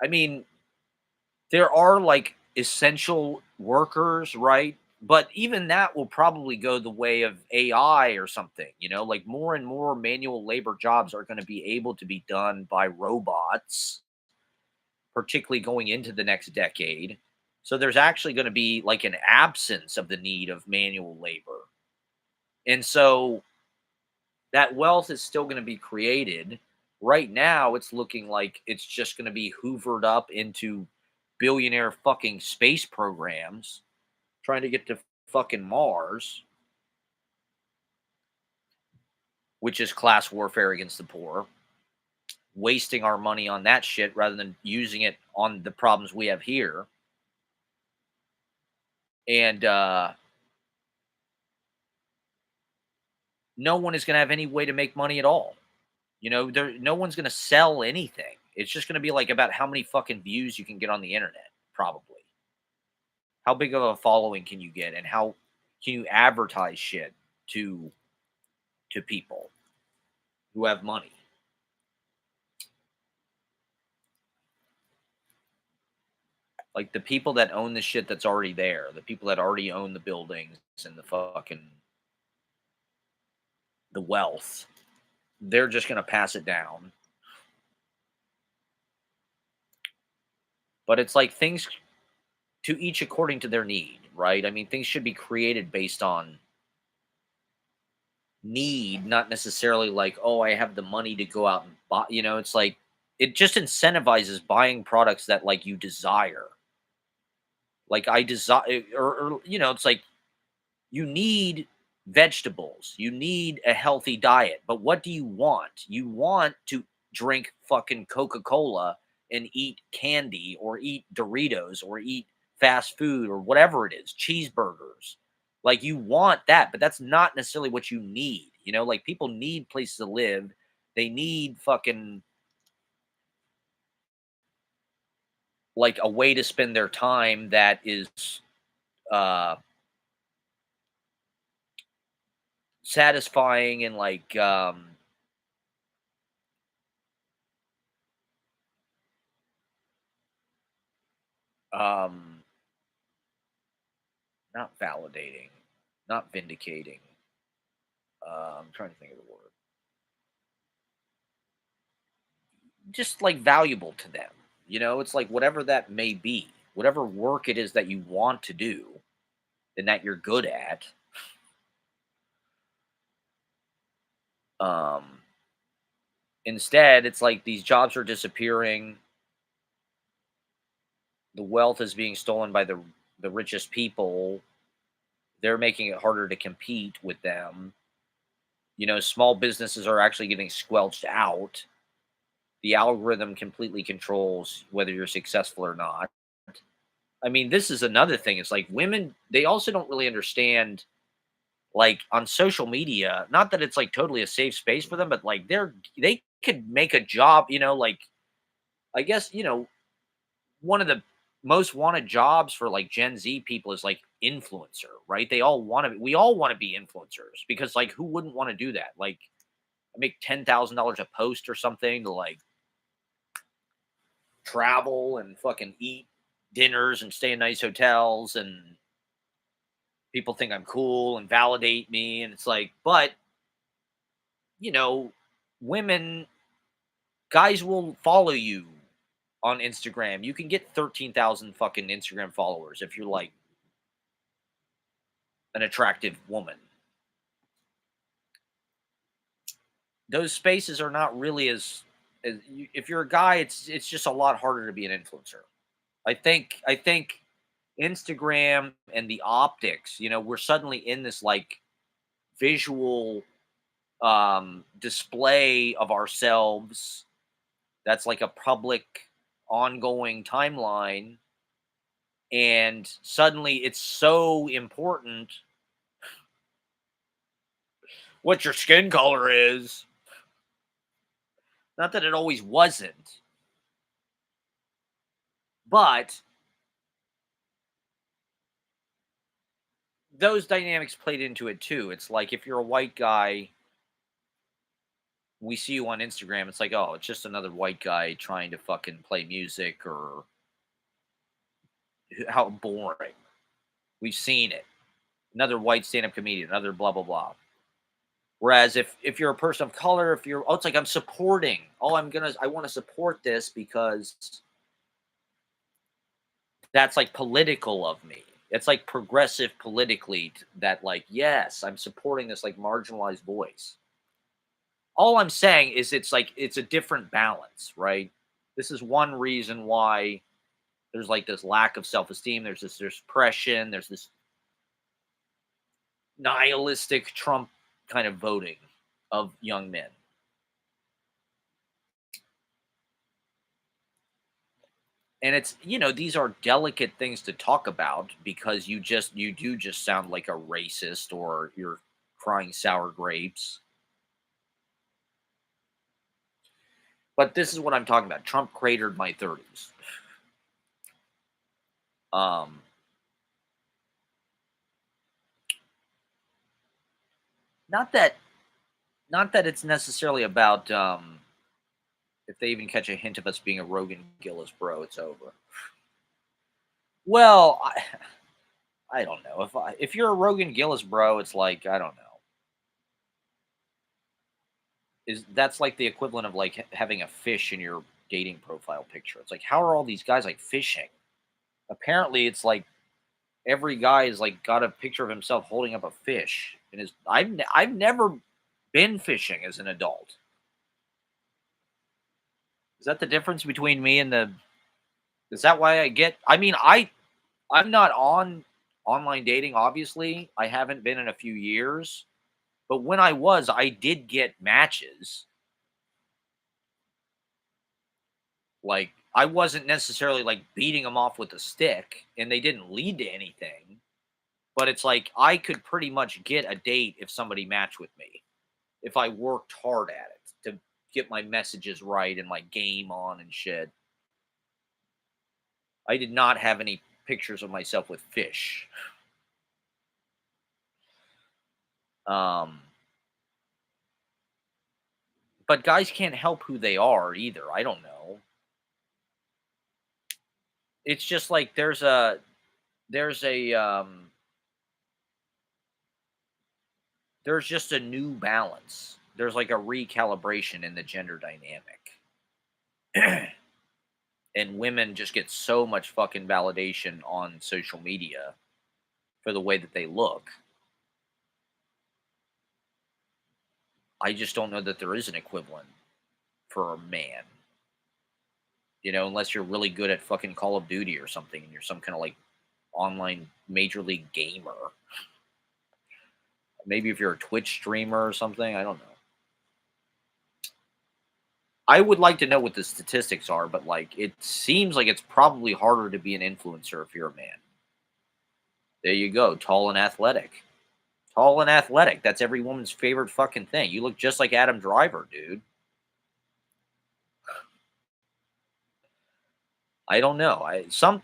I mean. There are like essential workers, right? But even that will probably go the way of AI or something, like more and more manual labor jobs are going to be able to be done by robots, particularly going into the next decade. So there's actually going to be like an absence of the need of manual labor. And so that wealth is still going to be created. Right now, it's looking like it's just going to be hoovered up into billionaire fucking space programs trying to get to fucking Mars, which is class warfare against the poor, wasting our money on that shit rather than using it on the problems we have here. And no one is going to have any way to make money at all. No one's going to sell anything. It's just going to be like about how many fucking views you can get on the internet, probably. How big of a following can you get, and how can you advertise shit to people who have money? Like the people that own the shit that's already there, the people that already own the buildings and the wealth, they're just gonna pass it down. But it's like things to each according to their need, right? I mean, things should be created based on need, not necessarily like, oh, I have the money to go out and buy. It's like it just incentivizes buying products that like you desire. Like I desire, or it's like you need vegetables, you need a healthy diet, but what do you want? You want to drink fucking Coca-Cola and eat candy or eat Doritos or eat fast food or whatever it is, cheeseburgers. Like you want that, but that's not necessarily what you need. Like people need places to live. They need fucking like a way to spend their time that is uh satisfying and like um not validating, not vindicating. I'm trying to think of the word. Just like valuable to them. It's like whatever that may be, whatever work it is that you want to do and that you're good at. Um, Instead, it's like these jobs are disappearing. The wealth is being stolen by the richest people. They're making it harder to compete with them. Small businesses are actually getting squelched out. The algorithm completely controls whether you're successful or not. I mean, this is another thing. It's like women, they also don't really understand, like on social media, not that it's like totally a safe space for them, but like they could make a job, like I guess, one of the most wanted jobs for like Gen Z people is like influencer, right? We all want to be influencers because like who wouldn't want to do that? Like I make $10,000 a post or something to like travel and fucking eat dinners and stay in nice hotels and people think I'm cool and validate me. And it's like, but, you know, women, guys will follow you on Instagram. You can get 13,000 fucking Instagram followers if you're like an attractive woman. Those spaces are not really if you're a guy, it's just a lot harder to be an influencer. I think Instagram and the optics, we're suddenly in this like visual display of ourselves that's like a public ongoing timeline, and suddenly it's so important what your skin color is. Not that it always wasn't, but those dynamics played into it too. It's like if you're a white guy, we see you on Instagram, it's like, oh, it's just another white guy trying to fucking play music, or how boring. We've seen it. Another white stand-up comedian, another blah blah blah. Whereas if you're a person of color, if you're, oh, it's like I'm supporting. Oh, I want to support this because that's like political of me. It's like progressive politically that like, yes, I'm supporting this like marginalized voice. All I'm saying is it's like it's a different balance, right? This is one reason why there's like this lack of self-esteem. There's depression. There's this nihilistic Trump kind of voting of young men. And it's, these are delicate things to talk about because you do just sound like a racist or you're crying sour grapes. But this is what I'm talking about. Trump cratered my 30s. Um, not that not that it's necessarily about if they even catch a hint of us being a Rogan Gillis bro, it's over. Well, I don't know. If you're a Rogan Gillis bro, it's like, I don't know. Is That's like the equivalent of like having a fish in your dating profile picture. It's like, how are all these guys like fishing? Apparently, it's like every guy is like got a picture of himself holding up a fish. And is I've never been fishing as an adult. Is that the difference between me and the? Is that why I get? I mean, I'm not on online dating. Obviously, I haven't been in a few years. But when I was, I did get matches. Like, I wasn't necessarily like beating them off with a stick, and they didn't lead to anything. But it's like I could pretty much get a date if somebody matched with me, if I worked hard at it to get my messages right and my game on and shit. I did not have any pictures of myself with fish. Um, but guys can't help who they are either. I don't know. It's just like there's a there's just a new balance. There's like a recalibration in the gender dynamic. And women just get so much fucking validation on social media for the way that they look. I just don't know that there is an equivalent for a man. Unless you're really good at fucking Call of Duty or something and you're some kind of like online major league gamer. Maybe if you're a Twitch streamer or something, I don't know. I would like to know what the statistics are, but like it seems like it's probably harder to be an influencer if you're a man. There you go, tall and athletic. Tall and athletic. That's every woman's favorite fucking thing. You look just like Adam Driver, dude. I don't know.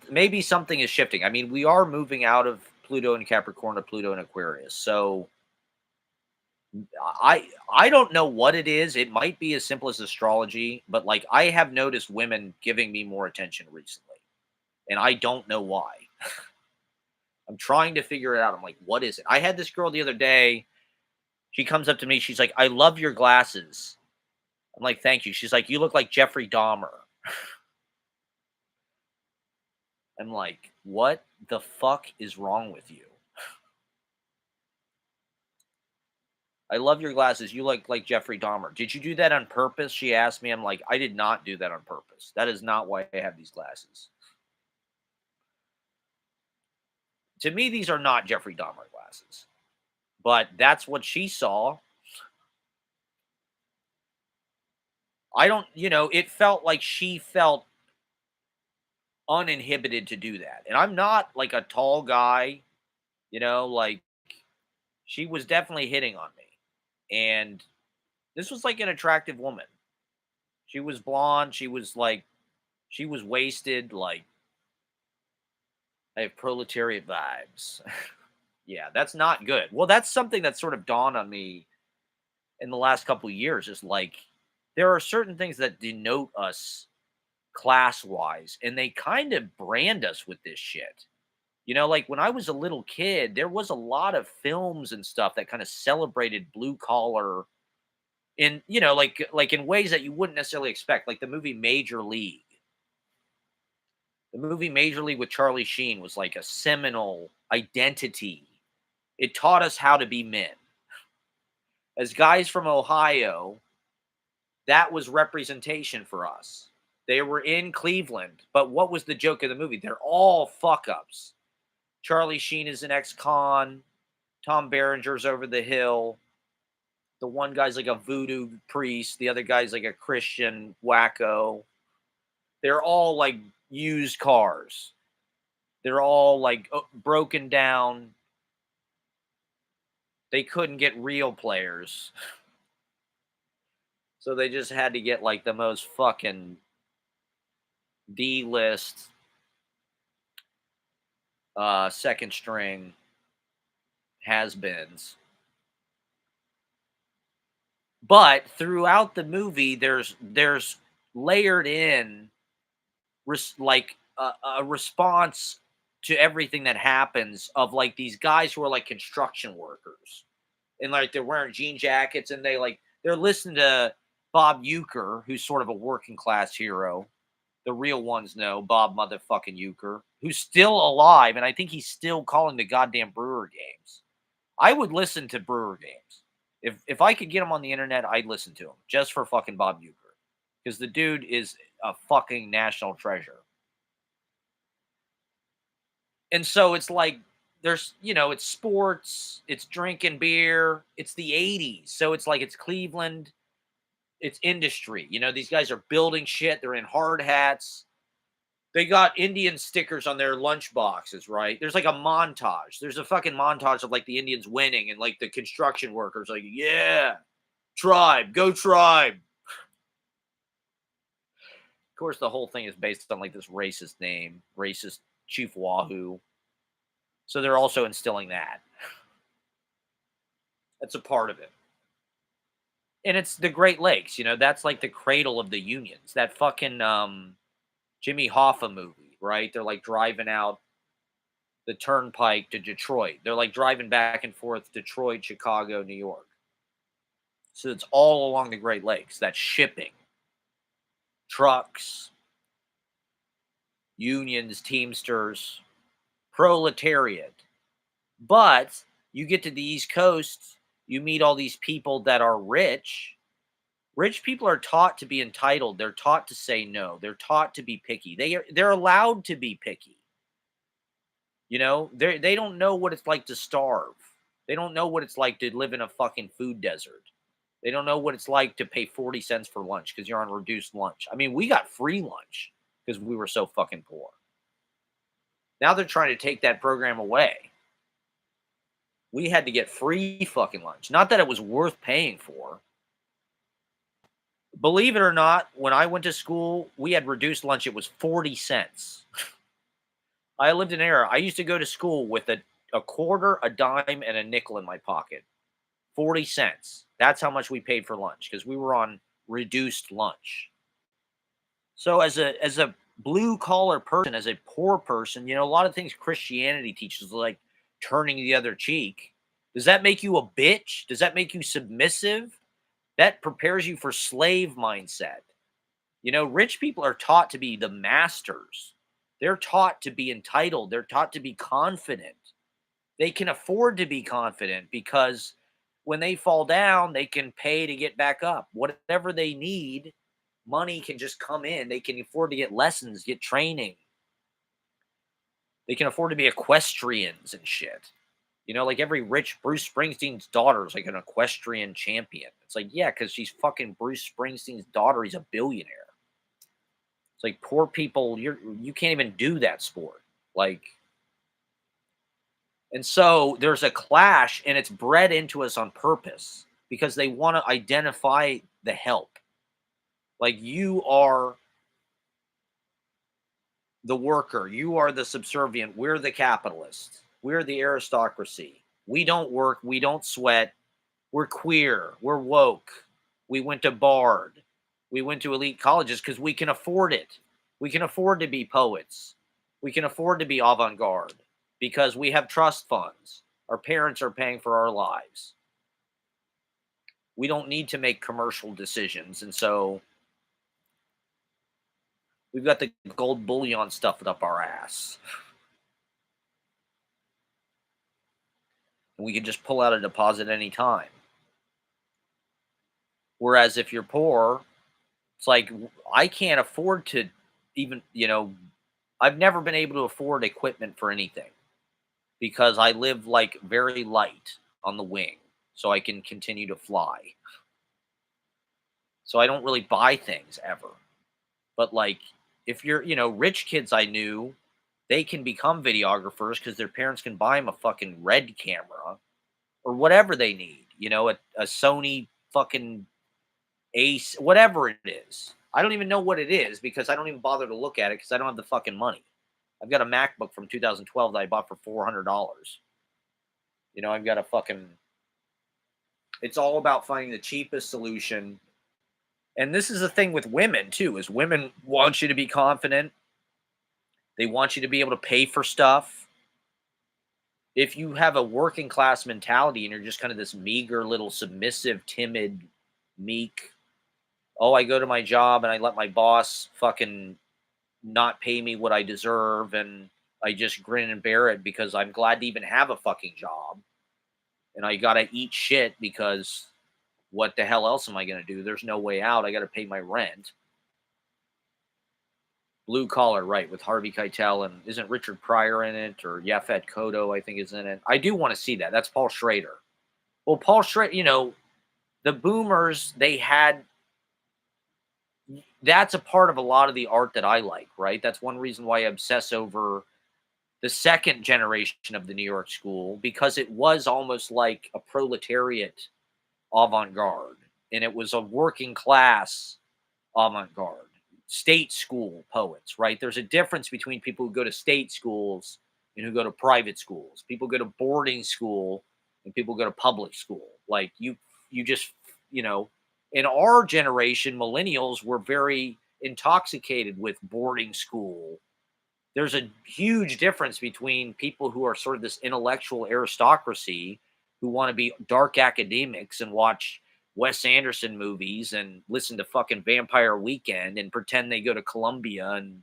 Maybe something is shifting. I mean, we are moving out of Pluto and Capricorn to Pluto and Aquarius. So I don't know what it is. It might be as simple as astrology, but like I have noticed women giving me more attention recently, and I don't know why. I'm trying to figure it out. I'm like, what is it? I had this girl the other day. She comes up to me. She's like, "I love your glasses." I'm like, "Thank you." She's like, "You look like Jeffrey Dahmer." I'm like, "What the fuck is wrong with you?" "I love your glasses. You look like Jeffrey Dahmer." "Did you do that on purpose?" She asked me. I'm like, "I did not do that on purpose. That is not why I have these glasses." To me, these are not Jeffrey Dahmer glasses, but that's what she saw. I don't, it felt like she felt uninhibited to do that. And I'm not like a tall guy, like she was definitely hitting on me. And this was like an attractive woman. She was blonde. She was wasted. Like, I have proletariat vibes. Yeah, that's not good. Well, that's something that sort of dawned on me in the last couple of years is like, there are certain things that denote us class wise, and they kind of brand us with this shit. Like when I was a little kid, there was a lot of films and stuff that kind of celebrated blue collar in, like in ways that you wouldn't necessarily expect. Like the movie Major League. The movie Major League with Charlie Sheen was like a seminal identity. It taught us how to be men. As guys from Ohio, that was representation for us. They were in Cleveland, but what was the joke of the movie? They're all fuck ups. Charlie Sheen is an ex-con. Tom Berenger's over the hill. The one guy's like a voodoo priest. The other guy's like a Christian wacko. They're all like used cars. They're all like broken down. They couldn't get real players. So they just had to get like the most fucking D-list second string has-beens. But throughout the movie, there's layered in like a response to everything that happens of like these guys who are like construction workers and like they're wearing jean jackets and they're listening to Bob Euchre, who's sort of a working class hero. The real ones know Bob motherfucking Euchre, who's still alive, and I think he's still calling the goddamn Brewer games. I would listen to Brewer games. If I could get him on the internet, I'd listen to him just for fucking Bob Euchre. Because the dude is a fucking national treasure. And so it's like there's, it's sports, it's drinking beer, it's the 80s. So it's like it's Cleveland, it's industry. These guys are building shit, they're in hard hats. They got Indian stickers on their lunch boxes, right? There's like a montage. There's a fucking montage of like the Indians winning and like the construction workers, like, yeah, tribe, go tribe. Of course, the whole thing is based on like this racist name, racist Chief Wahoo. So they're also instilling that. That's a part of it. And it's the Great Lakes, that's like the cradle of the unions. That fucking Jimmy Hoffa movie, right? They're like driving out the turnpike to Detroit. They're like driving back and forth Detroit, Chicago, New York. So it's all along the Great Lakes. That's shipping, trucks, unions, teamsters, proletariat. But you get to the East Coast, you meet all these people that are rich. Rich people are taught to be entitled. They're taught to say no. They're taught to be picky. They're allowed to be picky. They don't know what it's like to starve. They don't know what it's like to live in a fucking food desert. They don't know what it's like to pay 40 cents for lunch because you're on reduced lunch. I mean, we got free lunch because we were so fucking poor. Now they're trying to take that program away. We had to get free fucking lunch. Not that it was worth paying for. Believe it or not, when I went to school, we had reduced lunch. It was 40 cents. I lived in an era. I used to go to school with a quarter, a dime, and a nickel in my pocket. 40 cents. That's how much we paid for lunch because we were on reduced lunch. So as a blue collar person, as a poor person, a lot of things Christianity teaches, like turning the other cheek. Does that make you a bitch? Does that make you submissive? That prepares you for slave mindset. Rich people are taught to be the masters. They're taught to be entitled. They're taught to be confident. They can afford to be confident because when they fall down, they can pay to get back up. Whatever they need, money can just come in. They can afford to get lessons, get training. They can afford to be equestrians and shit. Like every rich Bruce Springsteen's daughter is like an equestrian champion. It's like, yeah, because she's fucking Bruce Springsteen's daughter. He's a billionaire. It's like poor people, you can't even do that sport. Like, and so there's a clash, and it's bred into us on purpose because they want to identify the help. Like, you are the worker, you are the subservient, we're the capitalists, we're the aristocracy. We don't work, we don't sweat, we're queer, we're woke, we went to Bard, we went to elite colleges because we can afford it. We can afford to be poets. We can afford to be avant-garde because we have trust funds. Our parents are paying for our lives. We don't need to make commercial decisions. And so we've got the gold bullion stuffed up our ass. And we can just pull out a deposit anytime. Whereas if you're poor, it's like, I can't afford to even, I've never been able to afford equipment for anything because I live like very light on the wing so I can continue to fly. So I don't really buy things ever. But like, if you're, rich kids I knew, they can become videographers because their parents can buy them a fucking red camera or whatever they need, a Sony fucking Ace, whatever it is. I don't even know what it is because I don't even bother to look at it because I don't have the fucking money. I've got a MacBook from 2012 that I bought for $400. I've got a fucking, it's all about finding the cheapest solution. And this is the thing with women too, is women want you to be confident. They want you to be able to pay for stuff. If you have a working class mentality and you're just kind of this meager little submissive, timid, meek, oh, I go to my job and I let my boss fucking not pay me what I deserve and I just grin and bear it because I'm glad to even have a fucking job. And I got to eat shit because what the hell else am I going to do? There's no way out. I got to pay my rent. Blue Collar, right, with Harvey Keitel and isn't Richard Pryor in it or Yaphet Kotto, I think is in it. I do want to see that. That's Paul Schrader. Well, Paul Schrader, the boomers, they had that's a part of a lot of the art that I like, right? That's one reason why I obsess over the second generation of the New York school because it was almost like a proletariat avant-garde and it was a working class avant-garde. State school poets, right? There's a difference between people who go to state schools and who go to private schools. People go to boarding school and people go to public school. Like you just, you know, in our generation, millennials were very intoxicated with boarding school. There's a huge difference between people who are sort of this intellectual aristocracy who want to be dark academics and watch Wes Anderson movies and listen to fucking Vampire Weekend and pretend they go to Columbia and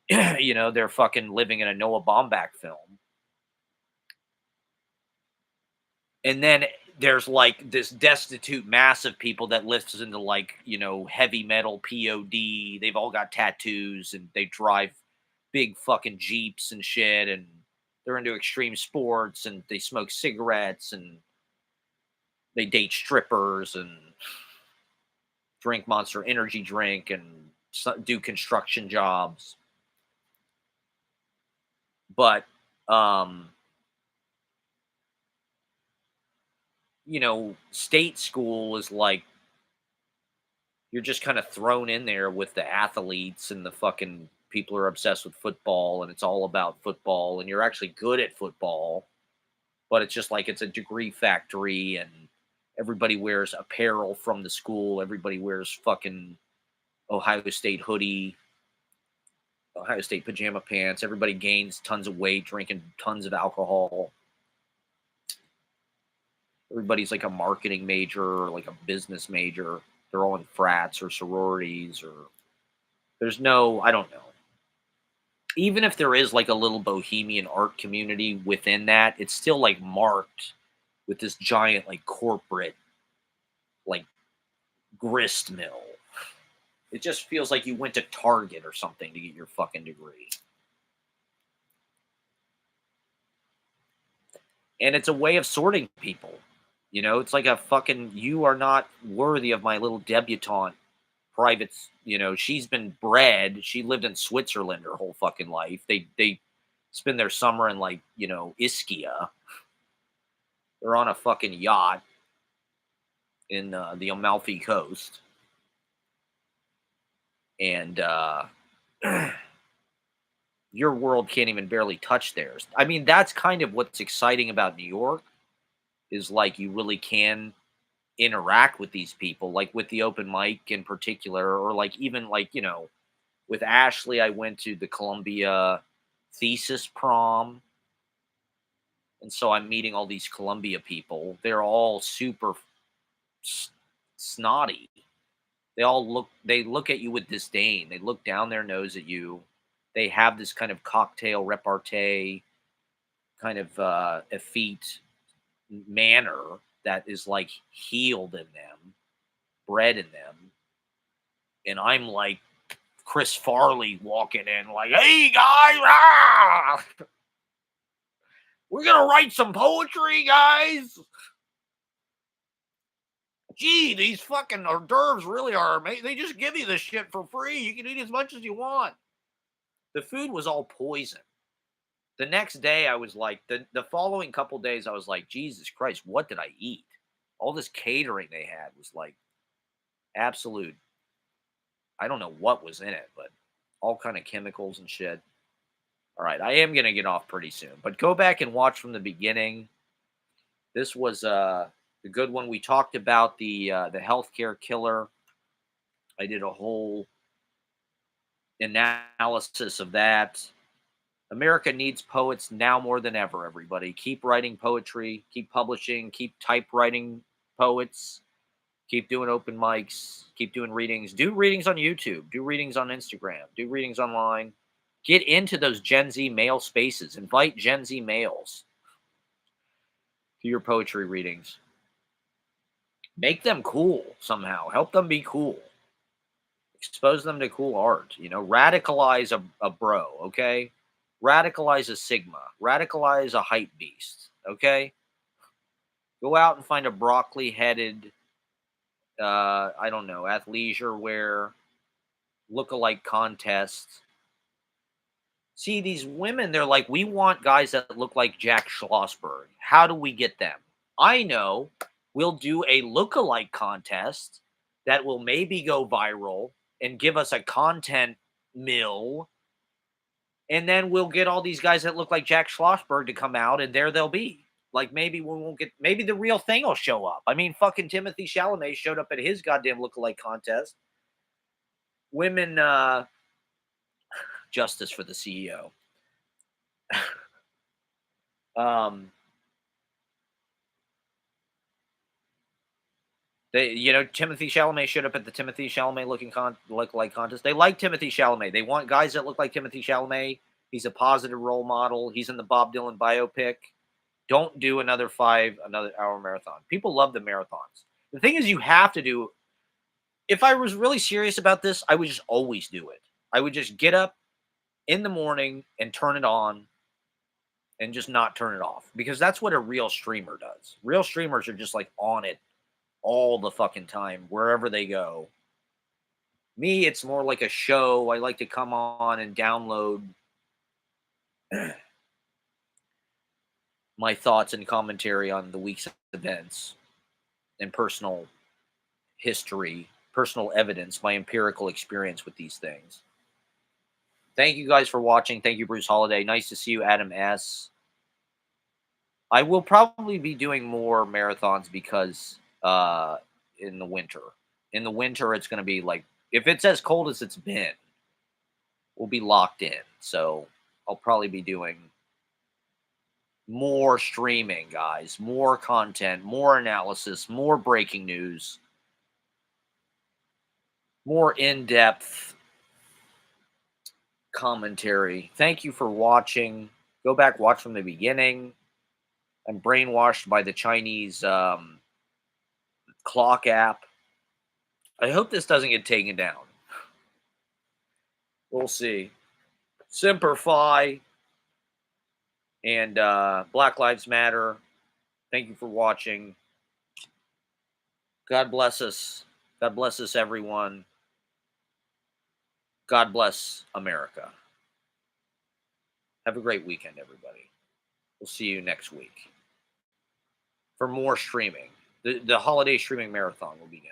they're fucking living in a Noah Baumbach film. And then there's like this destitute mass of people that listen to like, heavy metal POD. They've all got tattoos and they drive big fucking Jeeps and shit. And they're into extreme sports and they smoke cigarettes and they date strippers and drink Monster Energy drink and do construction jobs. But, state school is like you're just kind of thrown in there with the athletes and the fucking people who are obsessed with football and it's all about football and you're actually good at football, but it's just like it's a degree factory and everybody wears apparel from the school. Everybody wears fucking Ohio State hoodie, Ohio State pajama pants. Everybody gains tons of weight, drinking tons of alcohol. Everybody's like a marketing major or like a business major. They're all in frats or sororities or there's no, I don't know. Even if there is like a little bohemian art community within that, it's still like marked with this giant like corporate like grist mill. It just feels like you went to Target or something to get your fucking degree. And it's a way of sorting people. It's like a fucking you are not worthy of my little debutante private, she's been bred. She lived in Switzerland her whole fucking life. They spend their summer in like, Ischia. They're on a fucking yacht in the Amalfi Coast. And your world can't even barely touch theirs. I mean, that's kind of what's exciting about New York is like you really can interact with these people, like with the open mic in particular, or like even like, with Ashley, I went to the Columbia thesis prom. And so I'm meeting all these Columbia people. They're all super snotty. They look at you with disdain. They look down their nose at you. They have this kind of cocktail repartee, kind of effete manner that is like healed in them, bred in them. And I'm like Chris Farley walking in like, hey guys, we're going to write some poetry, guys. Gee, these fucking hors d'oeuvres really are amazing. They just give you this shit for free. You can eat as much as you want. The food was all poison. The next day, I was like, the following couple days, I was like, Jesus Christ, what did I eat? All this catering they had was like absolute. I don't know what was in it, but all kind of chemicals and shit. All right, I am gonna get off pretty soon, but go back and watch from the beginning. This was a good one. We talked about the healthcare killer. I did a whole analysis of that. America needs poets now more than ever, everybody. Keep writing poetry, keep publishing, keep typewriting poets, keep doing open mics, keep doing readings. Do readings on YouTube, do readings on Instagram, do readings online. Get into those Gen Z male spaces. Invite Gen Z males to your poetry readings. Make them cool somehow. Help them be cool. Expose them to cool art. Radicalize a bro, okay? Radicalize a Sigma. Radicalize a hype beast, okay? Go out and find a broccoli headed, I don't know, athleisure wear, look-alike contest. See, these women, they're like, we want guys that look like Jack Schlossberg. How do we get them? I know. We'll do a look-alike contest that will maybe go viral and give us a content mill. And then we'll get all these guys that look like Jack Schlossberg to come out, and there they'll be. Like maybe we won't get, maybe the real thing will show up. I mean, fucking Timothy Chalamet showed up at his goddamn look-alike contest. Women, justice for the CEO. um, Timothy Chalamet showed up at the Timothy Chalamet look-alike contest. They like Timothy Chalamet. They want guys that look like Timothy Chalamet. He's a positive role model. He's in the Bob Dylan biopic. Don't do another hour marathon. People love the marathons. The thing is, you have to do. If I was really serious about this, I would just always do it. I would just get up in the morning and turn it on and just not turn it off, because that's what a real streamer does. Real streamers are just like on it all the fucking time, wherever they go. Me, it's more like a show. I like to come on and download my thoughts and commentary on the week's events and personal history, personal evidence, my empirical experience with these things. Thank you guys for watching. Thank you, Bruce Holiday. Nice to see you, Adam S. I will probably be doing more marathons because in the winter. In the winter, it's going to be like, if it's as cold as it's been, we'll be locked in. So I'll probably be doing more streaming, guys, more content, more analysis, more breaking news, more in-depth commentary. Thank you for watching. Go back, watch from the beginning. I'm brainwashed by the Chinese clock app. I hope this doesn't get taken down. We'll see. Semper Fi and Black Lives Matter. Thank you for watching. God bless us. God bless us, everyone. God bless America. Have a great weekend, everybody. We'll see you next week for more streaming. The holiday streaming marathon will begin.